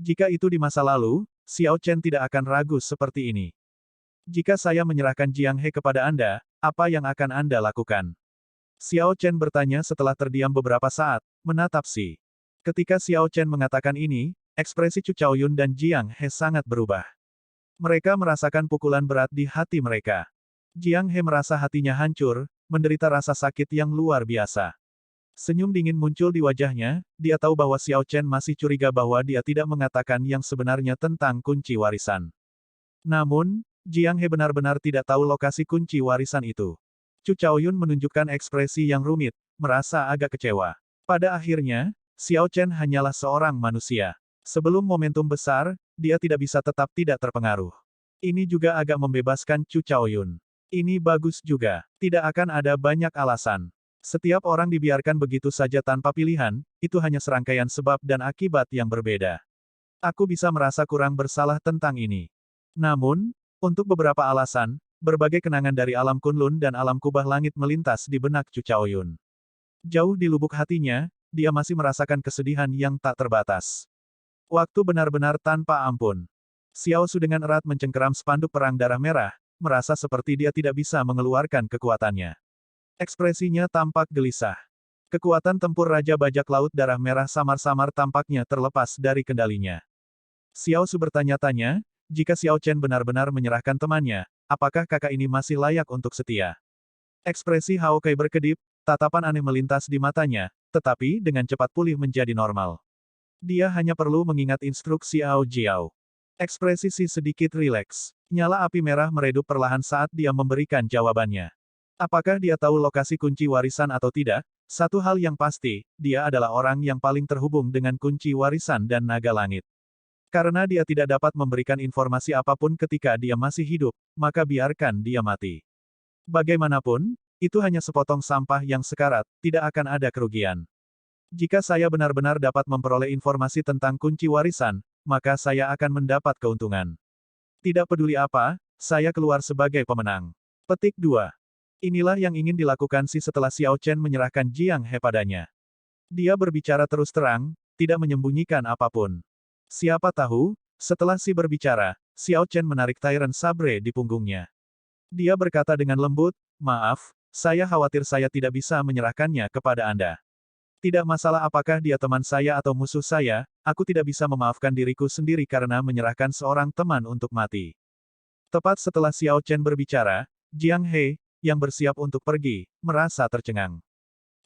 Jika itu di masa lalu, Xiao Chen tidak akan ragu seperti ini. Jika saya menyerahkan Jiang He kepada Anda, apa yang akan Anda lakukan? Xiao Chen bertanya setelah terdiam beberapa saat, menatap si. Ketika Xiao Chen mengatakan ini, ekspresi Chu Chaoyun dan Jiang He sangat berubah. Mereka merasakan pukulan berat di hati mereka. Jiang He merasa hatinya hancur, menderita rasa sakit yang luar biasa. Senyum dingin muncul di wajahnya, dia tahu bahwa Xiao Chen masih curiga bahwa dia tidak mengatakan yang sebenarnya tentang kunci warisan. Namun, Jiang He benar-benar tidak tahu lokasi kunci warisan itu. Chu Chaoyun menunjukkan ekspresi yang rumit, merasa agak kecewa. Pada akhirnya, Xiao Chen hanyalah seorang manusia. Sebelum momentum besar, dia tidak bisa tetap tidak terpengaruh. Ini juga agak membebaskan Chu Chaoyun. Ini bagus juga. Tidak akan ada banyak alasan. Setiap orang dibiarkan begitu saja tanpa pilihan, itu hanya serangkaian sebab dan akibat yang berbeda. Aku bisa merasa kurang bersalah tentang ini. Namun, untuk beberapa alasan, berbagai kenangan dari alam Kunlun dan alam kubah langit melintas di benak Chu Chaoyun. Jauh di lubuk hatinya, dia masih merasakan kesedihan yang tak terbatas. Waktu benar-benar tanpa ampun. Xiao Su dengan erat mencengkeram spanduk perang darah merah, merasa seperti dia tidak bisa mengeluarkan kekuatannya. Ekspresinya tampak gelisah. Kekuatan tempur Raja Bajak Laut Darah Merah samar-samar tampaknya terlepas dari kendalinya. Xiao Su bertanya-tanya, jika Xiao Chen benar-benar menyerahkan temannya, apakah kakak ini masih layak untuk setia? Ekspresi Hao Kai berkedip, tatapan aneh melintas di matanya, tetapi dengan cepat pulih menjadi normal. Dia hanya perlu mengingat instruksi Ao Jiao. Ekspresi si sedikit rileks. Nyala api merah meredup perlahan saat dia memberikan jawabannya. Apakah dia tahu lokasi kunci warisan atau tidak? Satu hal yang pasti, dia adalah orang yang paling terhubung dengan kunci warisan dan naga langit. Karena dia tidak dapat memberikan informasi apapun ketika dia masih hidup, maka biarkan dia mati. Bagaimanapun, itu hanya sepotong sampah yang sekarat, tidak akan ada kerugian. Jika saya benar-benar dapat memperoleh informasi tentang kunci warisan, maka saya akan mendapat keuntungan. Tidak peduli apa, saya keluar sebagai pemenang. Petik 2. Inilah yang ingin dilakukan Si setelah Xiao Chen menyerahkan Jiang He padanya. Dia berbicara terus terang, tidak menyembunyikan apapun. Siapa tahu, setelah Si berbicara, Xiao Chen menarik Tyrant Sabre di punggungnya. Dia berkata dengan lembut, "Maaf, saya khawatir saya tidak bisa menyerahkannya kepada Anda. Tidak masalah apakah dia teman saya atau musuh saya, aku tidak bisa memaafkan diriku sendiri karena menyerahkan seorang teman untuk mati." Tepat setelah Xiao Chen berbicara, Jiang He, yang bersiap untuk pergi, merasa tercengang.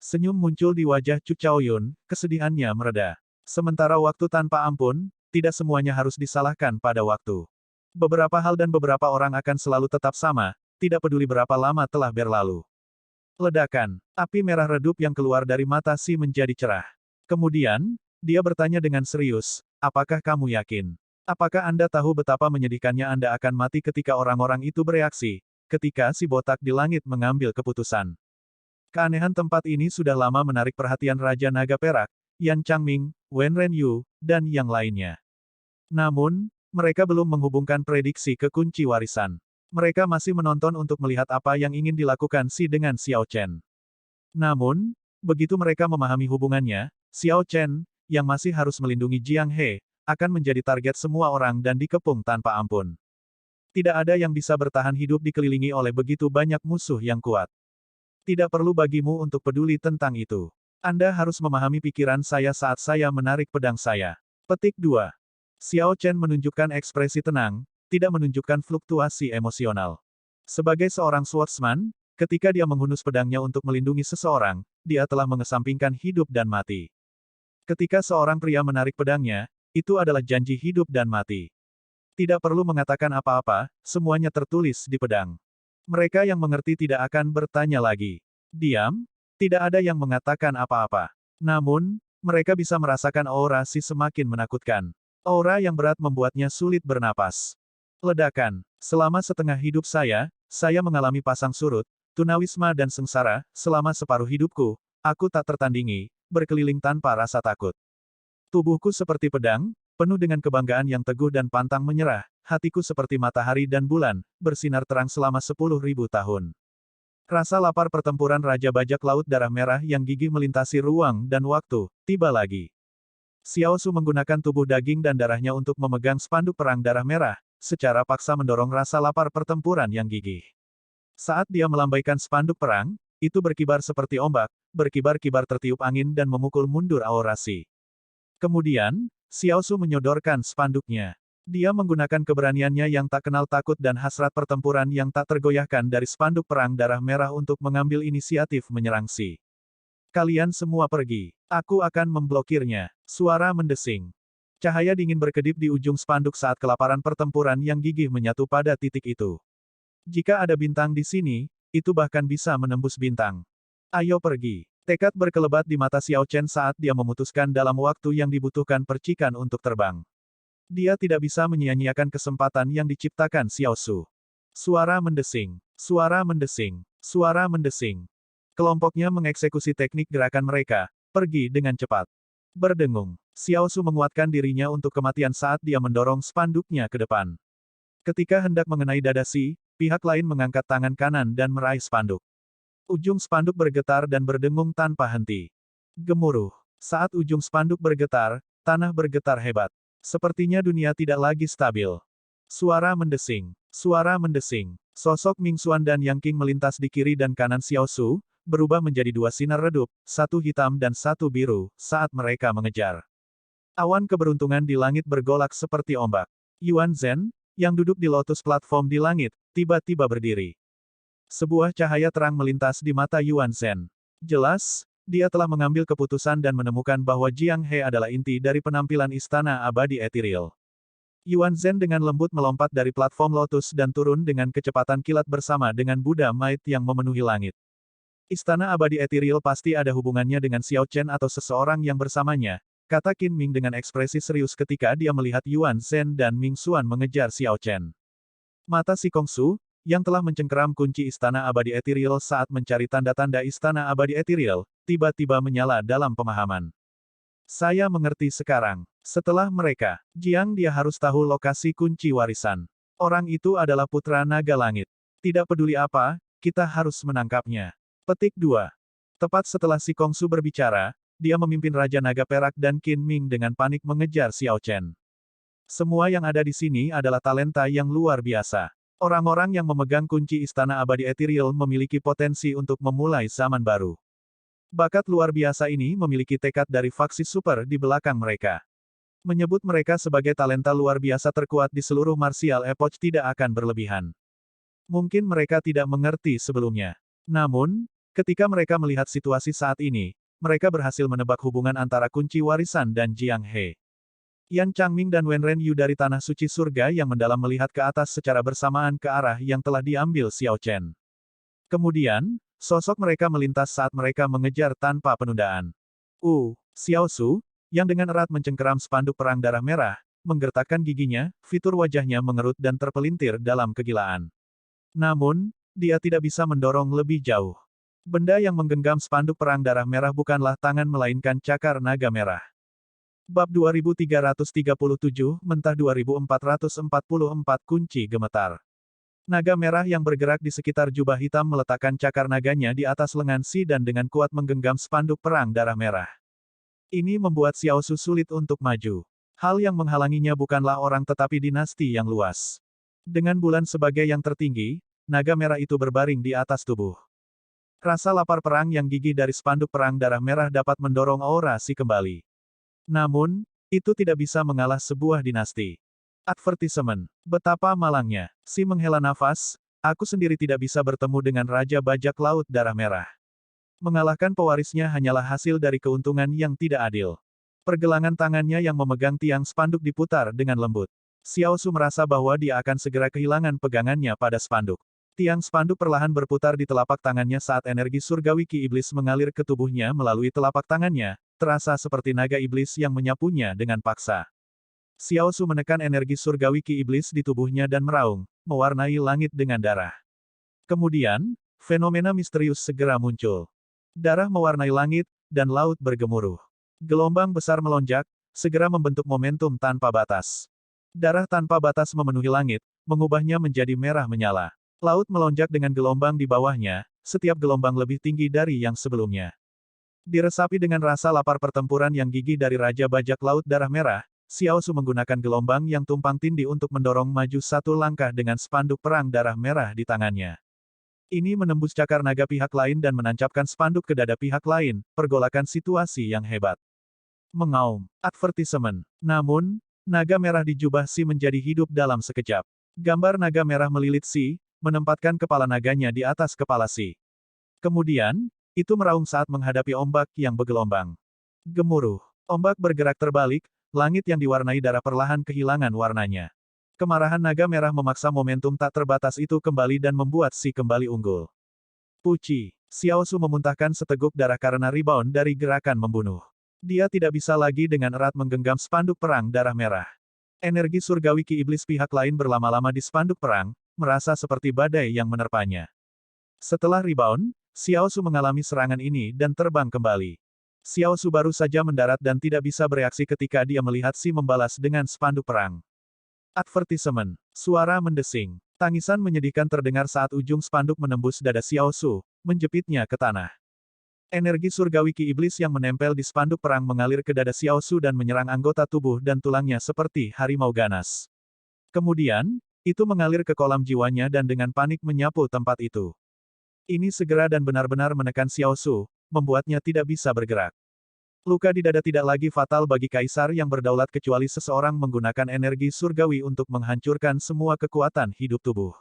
Senyum muncul di wajah Chu Chaoyun, kesedihannya mereda. Sementara waktu tanpa ampun, tidak semuanya harus disalahkan pada waktu. Beberapa hal dan beberapa orang akan selalu tetap sama, tidak peduli berapa lama telah berlalu. Ledakan. Api merah redup yang keluar dari mata Si menjadi cerah. Kemudian, dia bertanya dengan serius, "Apakah kamu yakin? Apakah Anda tahu betapa menyedihkannya Anda akan mati ketika orang-orang itu bereaksi, ketika si botak di langit mengambil keputusan?" Keanehan tempat ini sudah lama menarik perhatian Raja Naga Perak, Yan Changming, Wen Renyu, dan yang lainnya. Namun, mereka belum menghubungkan prediksi ke kunci warisan. Mereka masih menonton untuk melihat apa yang ingin dilakukan Si dengan Xiao Chen. Namun, begitu mereka memahami hubungannya, Xiao Chen, yang masih harus melindungi Jiang He, akan menjadi target semua orang dan dikepung tanpa ampun. Tidak ada yang bisa bertahan hidup dikelilingi oleh begitu banyak musuh yang kuat. Tidak perlu bagimu untuk peduli tentang itu. Anda harus memahami pikiran saya saat saya menarik pedang saya. Petik 2. Xiao Chen menunjukkan ekspresi tenang, tidak menunjukkan fluktuasi emosional. Sebagai seorang swordsman, ketika dia menghunus pedangnya untuk melindungi seseorang, dia telah mengesampingkan hidup dan mati. Ketika seorang pria menarik pedangnya, itu adalah janji hidup dan mati. Tidak perlu mengatakan apa-apa, semuanya tertulis di pedang. Mereka yang mengerti tidak akan bertanya lagi. Diam, tidak ada yang mengatakan apa-apa. Namun, mereka bisa merasakan aura Si semakin menakutkan. Aura yang berat membuatnya sulit bernapas. Ledakan. Selama setengah hidup saya mengalami pasang surut, tunawisma dan sengsara, selama separuh hidupku, aku tak tertandingi, berkeliling tanpa rasa takut. Tubuhku seperti pedang, penuh dengan kebanggaan yang teguh dan pantang menyerah, hatiku seperti matahari dan bulan, bersinar terang selama 10.000 tahun. Rasa lapar pertempuran Raja Bajak Laut Darah Merah yang gigih melintasi ruang dan waktu, tiba lagi. Xiao Su menggunakan tubuh daging dan darahnya untuk memegang spanduk perang darah merah, secara paksa mendorong rasa lapar pertempuran yang gigih. Saat dia melambaikan spanduk perang, itu berkibar seperti ombak, berkibar-kibar tertiup angin dan memukul mundur aura Si. Kemudian, Xiao Su menyodorkan spanduknya. Dia menggunakan keberaniannya yang tak kenal takut dan hasrat pertempuran yang tak tergoyahkan dari spanduk perang darah merah untuk mengambil inisiatif menyerang Si. "Kalian semua pergi. Aku akan memblokirnya." Suara mendesing. Cahaya dingin berkedip di ujung spanduk saat kelaparan pertempuran yang gigih menyatu pada titik itu. Jika ada bintang di sini, itu bahkan bisa menembus bintang. "Ayo pergi." Tekad berkelebat di mata Xiao Chen saat dia memutuskan dalam waktu yang dibutuhkan percikan untuk terbang. Dia tidak bisa menyia-nyiakan kesempatan yang diciptakan Xiao Su. Suara mendesing. Suara mendesing. Suara mendesing. Kelompoknya mengeksekusi teknik gerakan mereka, pergi dengan cepat. Berdengung. Xiao Su menguatkan dirinya untuk kematian saat dia mendorong spanduknya ke depan. Ketika hendak mengenai dada Si, pihak lain mengangkat tangan kanan dan meraih spanduk. Ujung spanduk bergetar dan berdengung tanpa henti. Gemuruh. Saat ujung spanduk bergetar, tanah bergetar hebat. Sepertinya dunia tidak lagi stabil. Suara mendesing. Suara mendesing. Sosok Ming Xuan dan Yang Qing melintas di kiri dan kanan Xiao Su, berubah menjadi dua sinar redup, satu hitam dan satu biru, saat mereka mengejar. Awan keberuntungan di langit bergolak seperti ombak. Yuan Zhen, yang duduk di lotus platform di langit, tiba-tiba berdiri. Sebuah cahaya terang melintas di mata Yuan Zhen. Jelas, dia telah mengambil keputusan dan menemukan bahwa Jiang He adalah inti dari penampilan Istana Abadi Ethereal. Yuan Zhen dengan lembut melompat dari platform lotus dan turun dengan kecepatan kilat bersama dengan Buddha Might yang memenuhi langit. Istana abadi etiril pasti ada hubungannya dengan Xiao Chen atau seseorang yang bersamanya, kata Qin Ming dengan ekspresi serius ketika dia melihat Yuan Zhen dan Ming Xuan mengejar Xiao Chen. Mata si Kongsu, yang telah mencengkeram kunci Istana Abadi Etiril saat mencari tanda-tanda Istana Abadi Etiril, tiba-tiba menyala dalam pemahaman. Saya mengerti sekarang. Setelah mereka, Jiang dia harus tahu lokasi kunci warisan. Orang itu adalah putra naga langit. Tidak peduli apa, kita harus menangkapnya. Petik 2. Tepat setelah si Kongsu berbicara, dia memimpin Raja Naga Perak dan Qin Ming dengan panik mengejar Xiao Chen. Semua yang ada di sini adalah talenta yang luar biasa. Orang-orang yang memegang kunci Istana Abadi Etiril memiliki potensi untuk memulai zaman baru. Bakat luar biasa ini memiliki tekad dari faksi super di belakang mereka. Menyebut mereka sebagai talenta luar biasa terkuat di seluruh martial epoch tidak akan berlebihan. Mungkin mereka tidak mengerti sebelumnya. Namun, ketika mereka melihat situasi saat ini, mereka berhasil menebak hubungan antara kunci warisan dan Jiang He. Yan Changming dan Wen Renyu dari Tanah Suci Surga yang mendalam melihat ke atas secara bersamaan ke arah yang telah diambil Xiao Chen. Kemudian, sosok mereka melintas saat mereka mengejar tanpa penundaan. Xiao Su, yang dengan erat mencengkeram spanduk perang darah merah, menggertakkan giginya, fitur wajahnya mengerut dan terpelintir dalam kegilaan. Namun, dia tidak bisa mendorong lebih jauh. Benda yang menggenggam spanduk perang darah merah bukanlah tangan melainkan cakar naga merah. Bab 2337, Mentah 2444 Kunci Gemetar. Naga merah yang bergerak di sekitar jubah hitam meletakkan cakar naganya di atas lengan Si dan dengan kuat menggenggam spanduk perang darah merah. Ini membuat Xiao Su sulit untuk maju. Hal yang menghalanginya bukanlah orang tetapi dinasti yang luas. Dengan bulan sebagai yang tertinggi, naga merah itu berbaring di atas tubuh. Rasa lapar perang yang gigih dari spanduk perang darah merah dapat mendorong aura Si kembali. Namun, itu tidak bisa mengalah sebuah dinasti. Advertisement. Betapa malangnya. Si menghela nafas, aku sendiri tidak bisa bertemu dengan Raja Bajak Laut Darah Merah. Mengalahkan pewarisnya hanyalah hasil dari keuntungan yang tidak adil. Pergelangan tangannya yang memegang tiang spanduk diputar dengan lembut. Xiao Su merasa bahwa dia akan segera kehilangan pegangannya pada spanduk. Tiang spanduk perlahan berputar di telapak tangannya saat energi surgawi Ki Iblis mengalir ke tubuhnya melalui telapak tangannya, terasa seperti naga iblis yang menyapunya dengan paksa. Xiao Su menekan energi surgawi Ki Iblis di tubuhnya dan meraung, mewarnai langit dengan darah. Kemudian, fenomena misterius segera muncul. Darah mewarnai langit, dan laut bergemuruh. Gelombang besar melonjak, segera membentuk momentum tanpa batas. Darah tanpa batas memenuhi langit, mengubahnya menjadi merah menyala. Laut melonjak dengan gelombang di bawahnya, setiap gelombang lebih tinggi dari yang sebelumnya. Diresapi dengan rasa lapar pertempuran yang gigih dari Raja Bajak Laut Darah Merah, Xiao Su menggunakan gelombang yang tumpang tindih untuk mendorong maju satu langkah dengan spanduk perang darah merah di tangannya. Ini menembus cakar naga pihak lain dan menancapkan spanduk ke dada pihak lain, pergolakan situasi yang hebat. Mengaum. Advertisement. Namun, naga merah di jubah Si menjadi hidup dalam sekejap. Gambar naga merah melilit Si, menempatkan kepala naganya di atas kepala Si. Kemudian, itu meraung saat menghadapi ombak yang bergelombang. Gemuruh. Ombak bergerak terbalik, langit yang diwarnai darah perlahan kehilangan warnanya. Kemarahan naga merah memaksa momentum tak terbatas itu kembali dan membuat Si kembali unggul. Puci. Xiao Su memuntahkan seteguk darah karena rebound dari gerakan membunuh. Dia tidak bisa lagi dengan erat menggenggam spanduk perang darah merah. Energi surgawi Ki Iblis pihak lain berlama-lama di spanduk perang, merasa seperti badai yang menerpanya. Setelah rebound, Xiao Su mengalami serangan ini dan terbang kembali. Xiao Su baru saja mendarat dan tidak bisa bereaksi ketika dia melihat Si membalas dengan spanduk perang. Advertisement. Suara mendesing. Tangisan menyedihkan terdengar saat ujung spanduk menembus dada Xiao Su, menjepitnya ke tanah. Energi surgawi Ki Iblis yang menempel di spanduk perang mengalir ke dada Xiao Su dan menyerang anggota tubuh dan tulangnya seperti harimau ganas. Kemudian, itu mengalir ke kolam jiwanya dan dengan panik menyapu tempat itu. Ini segera dan benar-benar menekan Xiao Su, membuatnya tidak bisa bergerak. Luka di dada tidak lagi fatal bagi kaisar yang berdaulat kecuali seseorang menggunakan energi surgawi untuk menghancurkan semua kekuatan hidup tubuh.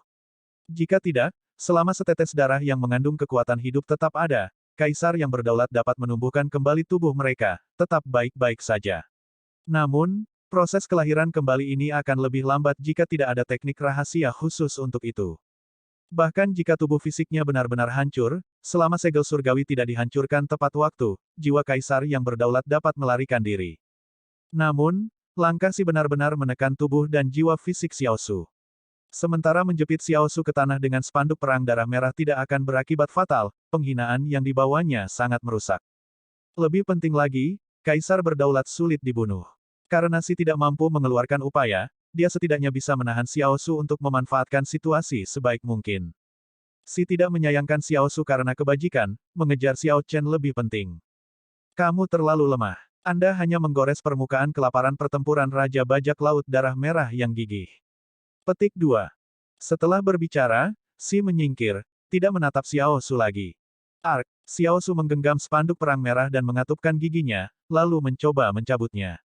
Jika tidak, selama setetes darah yang mengandung kekuatan hidup tetap ada, kaisar yang berdaulat dapat menumbuhkan kembali tubuh mereka, tetap baik-baik saja. Namun, proses kelahiran kembali ini akan lebih lambat jika tidak ada teknik rahasia khusus untuk itu. Bahkan jika tubuh fisiknya benar-benar hancur, selama segel surgawi tidak dihancurkan tepat waktu, jiwa kaisar yang berdaulat dapat melarikan diri. Namun, langkah Si benar-benar menekan tubuh dan jiwa fisik Xiao Su. Sementara menjepit Xiao Su ke tanah dengan spanduk perang darah merah tidak akan berakibat fatal, penghinaan yang dibawanya sangat merusak. Lebih penting lagi, kaisar berdaulat sulit dibunuh. Karena Si tidak mampu mengeluarkan upaya, dia setidaknya bisa menahan Xiao Su untuk memanfaatkan situasi sebaik mungkin. Si tidak menyayangkan Xiao Su karena kebajikan, mengejar Xiao Chen lebih penting. Kamu terlalu lemah. Anda hanya menggores permukaan kelaparan pertempuran Raja Bajak Laut Darah Merah yang gigih. Petik 2. Setelah berbicara, Si menyingkir, tidak menatap Xiao Su lagi. Xiao Su menggenggam spanduk perang merah dan mengatupkan giginya, lalu mencoba mencabutnya.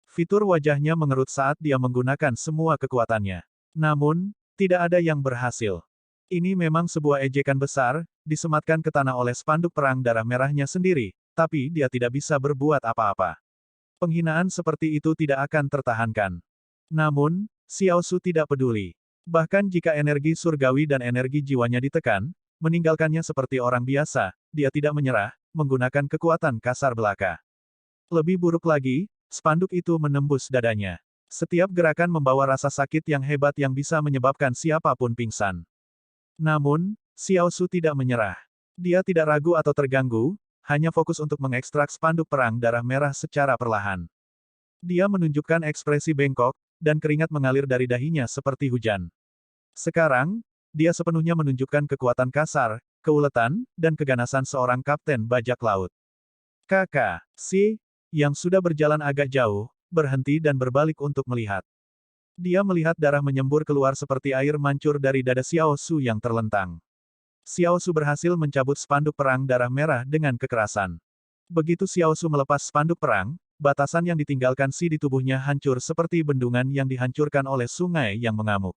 Fitur wajahnya mengerut saat dia menggunakan semua kekuatannya. Namun, tidak ada yang berhasil. Ini memang sebuah ejekan besar, disematkan ke tanah oleh spanduk perang darah merahnya sendiri, tapi dia tidak bisa berbuat apa-apa. Penghinaan seperti itu tidak akan tertahankan. Namun, Xiao Su tidak peduli. Bahkan jika energi surgawi dan energi jiwanya ditekan, meninggalkannya seperti orang biasa, dia tidak menyerah, menggunakan kekuatan kasar belaka. Lebih buruk lagi, spanduk itu menembus dadanya. Setiap gerakan membawa rasa sakit yang hebat yang bisa menyebabkan siapapun pingsan. Namun, Xiao Su tidak menyerah. Dia tidak ragu atau terganggu, hanya fokus untuk mengekstrak spanduk perang darah merah secara perlahan. Dia menunjukkan ekspresi bengkok, dan keringat mengalir dari dahinya seperti hujan. Sekarang, dia sepenuhnya menunjukkan kekuatan kasar, keuletan, dan keganasan seorang kapten bajak laut. Kakak, Si, yang sudah berjalan agak jauh, berhenti dan berbalik untuk melihat. Dia melihat darah menyembur keluar seperti air mancur dari dada Xiao Su yang terlentang. Xiao Su berhasil mencabut spanduk perang darah merah dengan kekerasan. Begitu Xiao Su melepas spanduk perang, batasan yang ditinggalkan Si di tubuhnya hancur seperti bendungan yang dihancurkan oleh sungai yang mengamuk.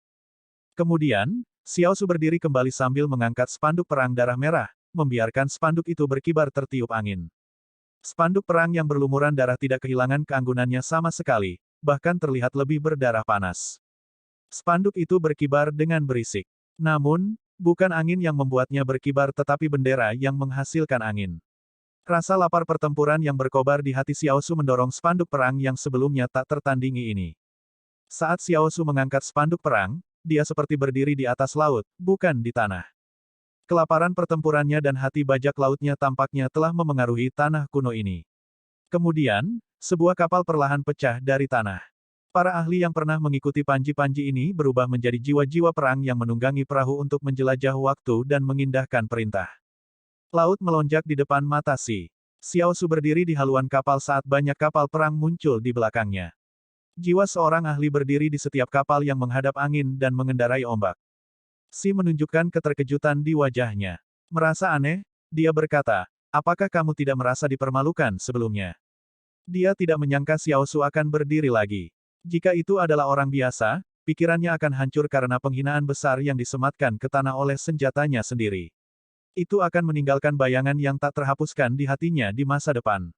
Kemudian, Xiao Su berdiri kembali sambil mengangkat spanduk perang darah merah, membiarkan spanduk itu berkibar tertiup angin. Spanduk perang yang berlumuran darah tidak kehilangan keanggunannya sama sekali, bahkan terlihat lebih berdarah panas. Spanduk itu berkibar dengan berisik. Namun, bukan angin yang membuatnya berkibar tetapi bendera yang menghasilkan angin. Rasa lapar pertempuran yang berkobar di hati Xiao Su mendorong spanduk perang yang sebelumnya tak tertandingi ini. Saat Xiao Su mengangkat spanduk perang, dia seperti berdiri di atas laut, bukan di tanah. Kelaparan pertempurannya dan hati bajak lautnya tampaknya telah memengaruhi tanah kuno ini. Kemudian, sebuah kapal perlahan pecah dari tanah. Para ahli yang pernah mengikuti panji-panji ini berubah menjadi jiwa-jiwa perang yang menunggangi perahu untuk menjelajah waktu dan mengindahkan perintah. Laut melonjak di depan mata Si. Xiao Su berdiri di haluan kapal saat banyak kapal perang muncul di belakangnya. Jiwa seorang ahli berdiri di setiap kapal yang menghadap angin dan mengendarai ombak. Si menunjukkan keterkejutan di wajahnya. Merasa aneh, dia berkata, apakah kamu tidak merasa dipermalukan sebelumnya? Dia tidak menyangka Xiao Su akan berdiri lagi. Jika itu adalah orang biasa, pikirannya akan hancur karena penghinaan besar yang disematkan ke tanah oleh senjatanya sendiri. Itu akan meninggalkan bayangan yang tak terhapuskan di hatinya di masa depan.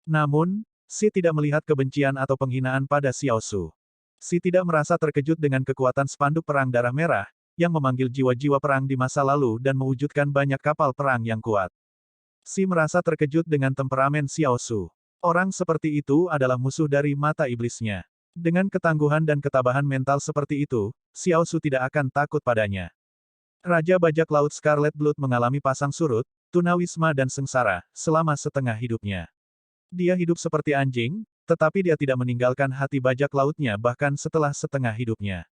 Namun, Si tidak melihat kebencian atau penghinaan pada Xiao Su. Si tidak merasa terkejut dengan kekuatan spanduk perang darah merah, yang memanggil jiwa-jiwa perang di masa lalu dan mewujudkan banyak kapal perang yang kuat. Si merasa terkejut dengan temperamen Xiao Su. Orang seperti itu adalah musuh dari mata iblisnya. Dengan ketangguhan dan ketabahan mental seperti itu, Xiao Su tidak akan takut padanya. Raja Bajak Laut Scarlet Blood mengalami pasang surut, tunawisma dan sengsara, selama setengah hidupnya. Dia hidup seperti anjing, tetapi dia tidak meninggalkan hati bajak lautnya bahkan setelah setengah hidupnya.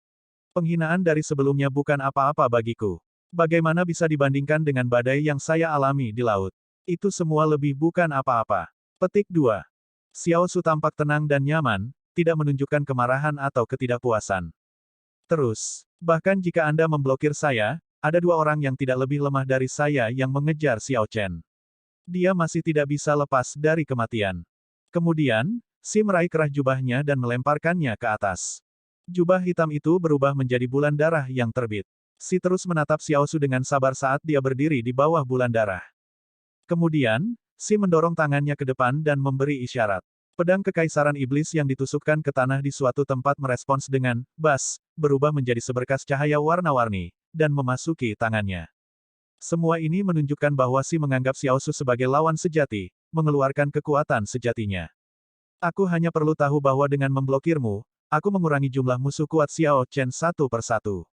Penghinaan dari sebelumnya bukan apa-apa bagiku. Bagaimana bisa dibandingkan dengan badai yang saya alami di laut? Itu semua lebih bukan apa-apa. Petik 2. Xiao Su tampak tenang dan nyaman, tidak menunjukkan kemarahan atau ketidakpuasan. Terus, bahkan jika Anda memblokir saya, ada dua orang yang tidak lebih lemah dari saya yang mengejar Xiao Chen. Dia masih tidak bisa lepas dari kematian. Kemudian, Si meraih kerah jubahnya dan melemparkannya ke atas. Jubah hitam itu berubah menjadi bulan darah yang terbit. Si terus menatap Xiao Su dengan sabar saat dia berdiri di bawah bulan darah. Kemudian, Si mendorong tangannya ke depan dan memberi isyarat. Pedang kekaisaran iblis yang ditusukkan ke tanah di suatu tempat merespons dengan bas, berubah menjadi seberkas cahaya warna-warni, dan memasuki tangannya. Semua ini menunjukkan bahwa Si menganggap Xiao Su sebagai lawan sejati, mengeluarkan kekuatan sejatinya. Aku hanya perlu tahu bahwa dengan memblokirmu, aku mengurangi jumlah musuh kuat Xiao Chen satu persatu.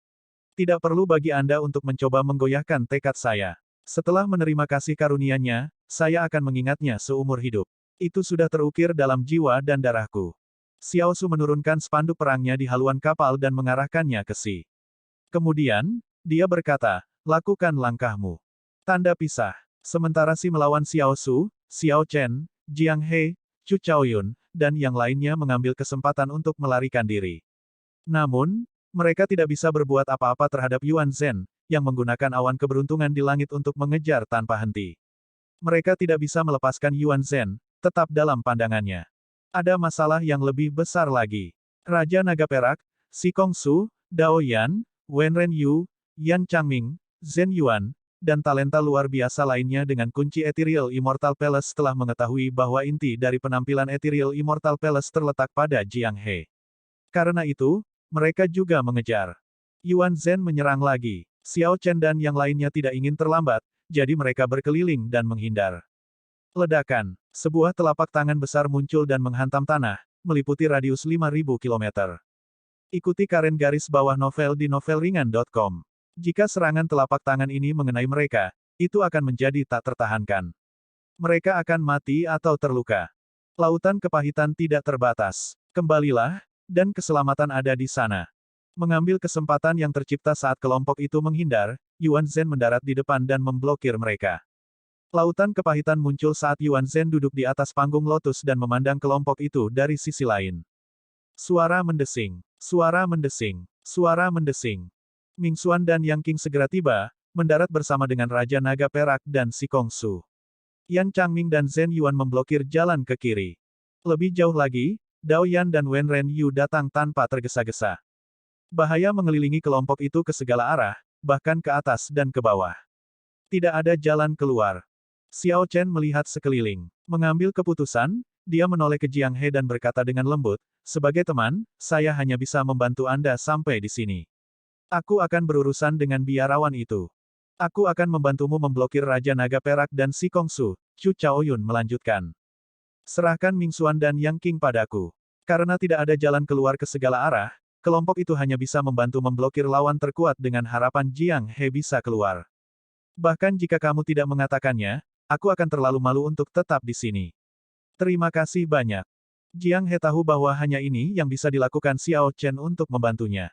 Tidak perlu bagi Anda untuk mencoba menggoyahkan tekad saya. Setelah menerima kasih karunia-Nya, saya akan mengingatnya seumur hidup. Itu sudah terukir dalam jiwa dan darahku. Xiao Su menurunkan spanduk perangnya di haluan kapal dan mengarahkannya ke Si. Kemudian, dia berkata, lakukan langkahmu. Tanda pisah. Sementara Si melawan Xiao Su, Xiao Chen, Jiang He, Chu Chaoyun, dan yang lainnya mengambil kesempatan untuk melarikan diri. Namun, mereka tidak bisa berbuat apa-apa terhadap Yuan Zhen, yang menggunakan awan keberuntungan di langit untuk mengejar tanpa henti. Mereka tidak bisa melepaskan Yuan Zhen, tetap dalam pandangannya. Ada masalah yang lebih besar lagi. Raja Naga Perak, Si Kongsu, Dao Yan, Wen Ren Yu, Yan Changming, Zhen Yuan, dan talenta luar biasa lainnya dengan kunci Ethereal Immortal Palace telah mengetahui bahwa inti dari penampilan Ethereal Immortal Palace terletak pada Jiang He. Karena itu, mereka juga mengejar. Yuan Zhen menyerang lagi. Xiao Chen dan yang lainnya tidak ingin terlambat, jadi mereka berkeliling dan menghindar. Ledakan. Sebuah telapak tangan besar muncul dan menghantam tanah, meliputi radius 5.000 km. Ikuti karen garis bawah novel di novelringan.com. Jika serangan telapak tangan ini mengenai mereka, itu akan menjadi tak tertahankan. Mereka akan mati atau terluka. Lautan kepahitan tidak terbatas. Kembalilah, dan keselamatan ada di sana. Mengambil kesempatan yang tercipta saat kelompok itu menghindar, Yuan Zhen mendarat di depan dan memblokir mereka. Lautan kepahitan muncul saat Yuan Zhen duduk di atas panggung lotus dan memandang kelompok itu dari sisi lain. Suara mendesing, suara mendesing, suara mendesing. Ming Xuan dan Yang Qing segera tiba, mendarat bersama dengan Raja Naga Perak dan Si Kongsu. Yan Changming dan Zhen Yuan memblokir jalan ke kiri. Lebih jauh lagi, Dao Yan dan Wen Ren Yu datang tanpa tergesa-gesa. Bahaya mengelilingi kelompok itu ke segala arah, bahkan ke atas dan ke bawah. Tidak ada jalan keluar. Xiao Chen melihat sekeliling. Mengambil keputusan, dia menoleh ke Jiang He dan berkata dengan lembut, sebagai teman, saya hanya bisa membantu Anda sampai di sini. Aku akan berurusan dengan biarawan itu. Aku akan membantumu memblokir Raja Naga Perak dan Si Kongsu, Chu Chaoyun melanjutkan. Serahkan Ming Xuan dan Yang Qing padaku. Karena tidak ada jalan keluar ke segala arah, kelompok itu hanya bisa membantu memblokir lawan terkuat dengan harapan Jiang He bisa keluar. Bahkan jika kamu tidak mengatakannya, aku akan terlalu malu untuk tetap di sini. Terima kasih banyak. Jiang He tahu bahwa hanya ini yang bisa dilakukan Xiao Chen untuk membantunya.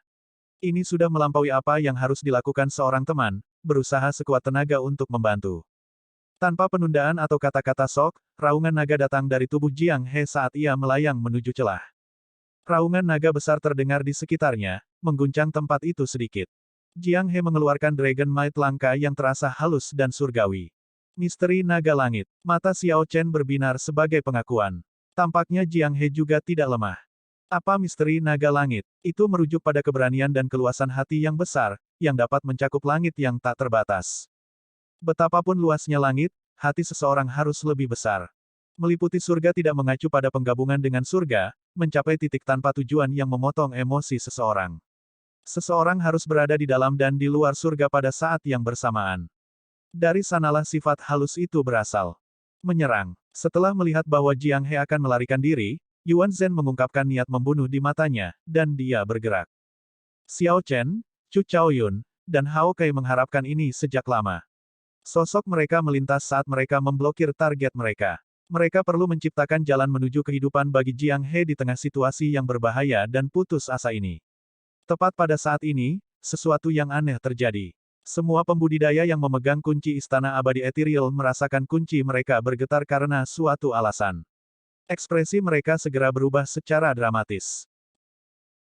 Ini sudah melampaui apa yang harus dilakukan seorang teman, berusaha sekuat tenaga untuk membantu. Tanpa penundaan atau kata-kata sok, raungan naga datang dari tubuh Jiang He saat ia melayang menuju celah. Raungan naga besar terdengar di sekitarnya, mengguncang tempat itu sedikit. Jiang He mengeluarkan Dragon Might langka yang terasa halus dan surgawi. Misteri naga langit. Mata Xiao Chen berbinar sebagai pengakuan. Tampaknya Jiang He juga tidak lemah. Apa misteri naga langit? Itu merujuk pada keberanian dan keluasan hati yang besar, yang dapat mencakup langit yang tak terbatas. Betapapun luasnya langit, hati seseorang harus lebih besar. Meliputi surga tidak mengacu pada penggabungan dengan surga, mencapai titik tanpa tujuan yang memotong emosi seseorang. Seseorang harus berada di dalam dan di luar surga pada saat yang bersamaan. Dari sanalah sifat halus itu berasal. Menyerang. Setelah melihat bahwa Jiang He akan melarikan diri, Yuan Zhen mengungkapkan niat membunuh di matanya, dan dia bergerak. Xiao Chen, Chu Chaoyun, dan Hao Kai mengharapkan ini sejak lama. Sosok mereka melintas saat mereka memblokir target mereka. Mereka perlu menciptakan jalan menuju kehidupan bagi Jiang He di tengah situasi yang berbahaya dan putus asa ini. Tepat pada saat ini, sesuatu yang aneh terjadi. Semua pembudidaya yang memegang kunci Istana Abadi Ethereal merasakan kunci mereka bergetar karena suatu alasan. Ekspresi mereka segera berubah secara dramatis.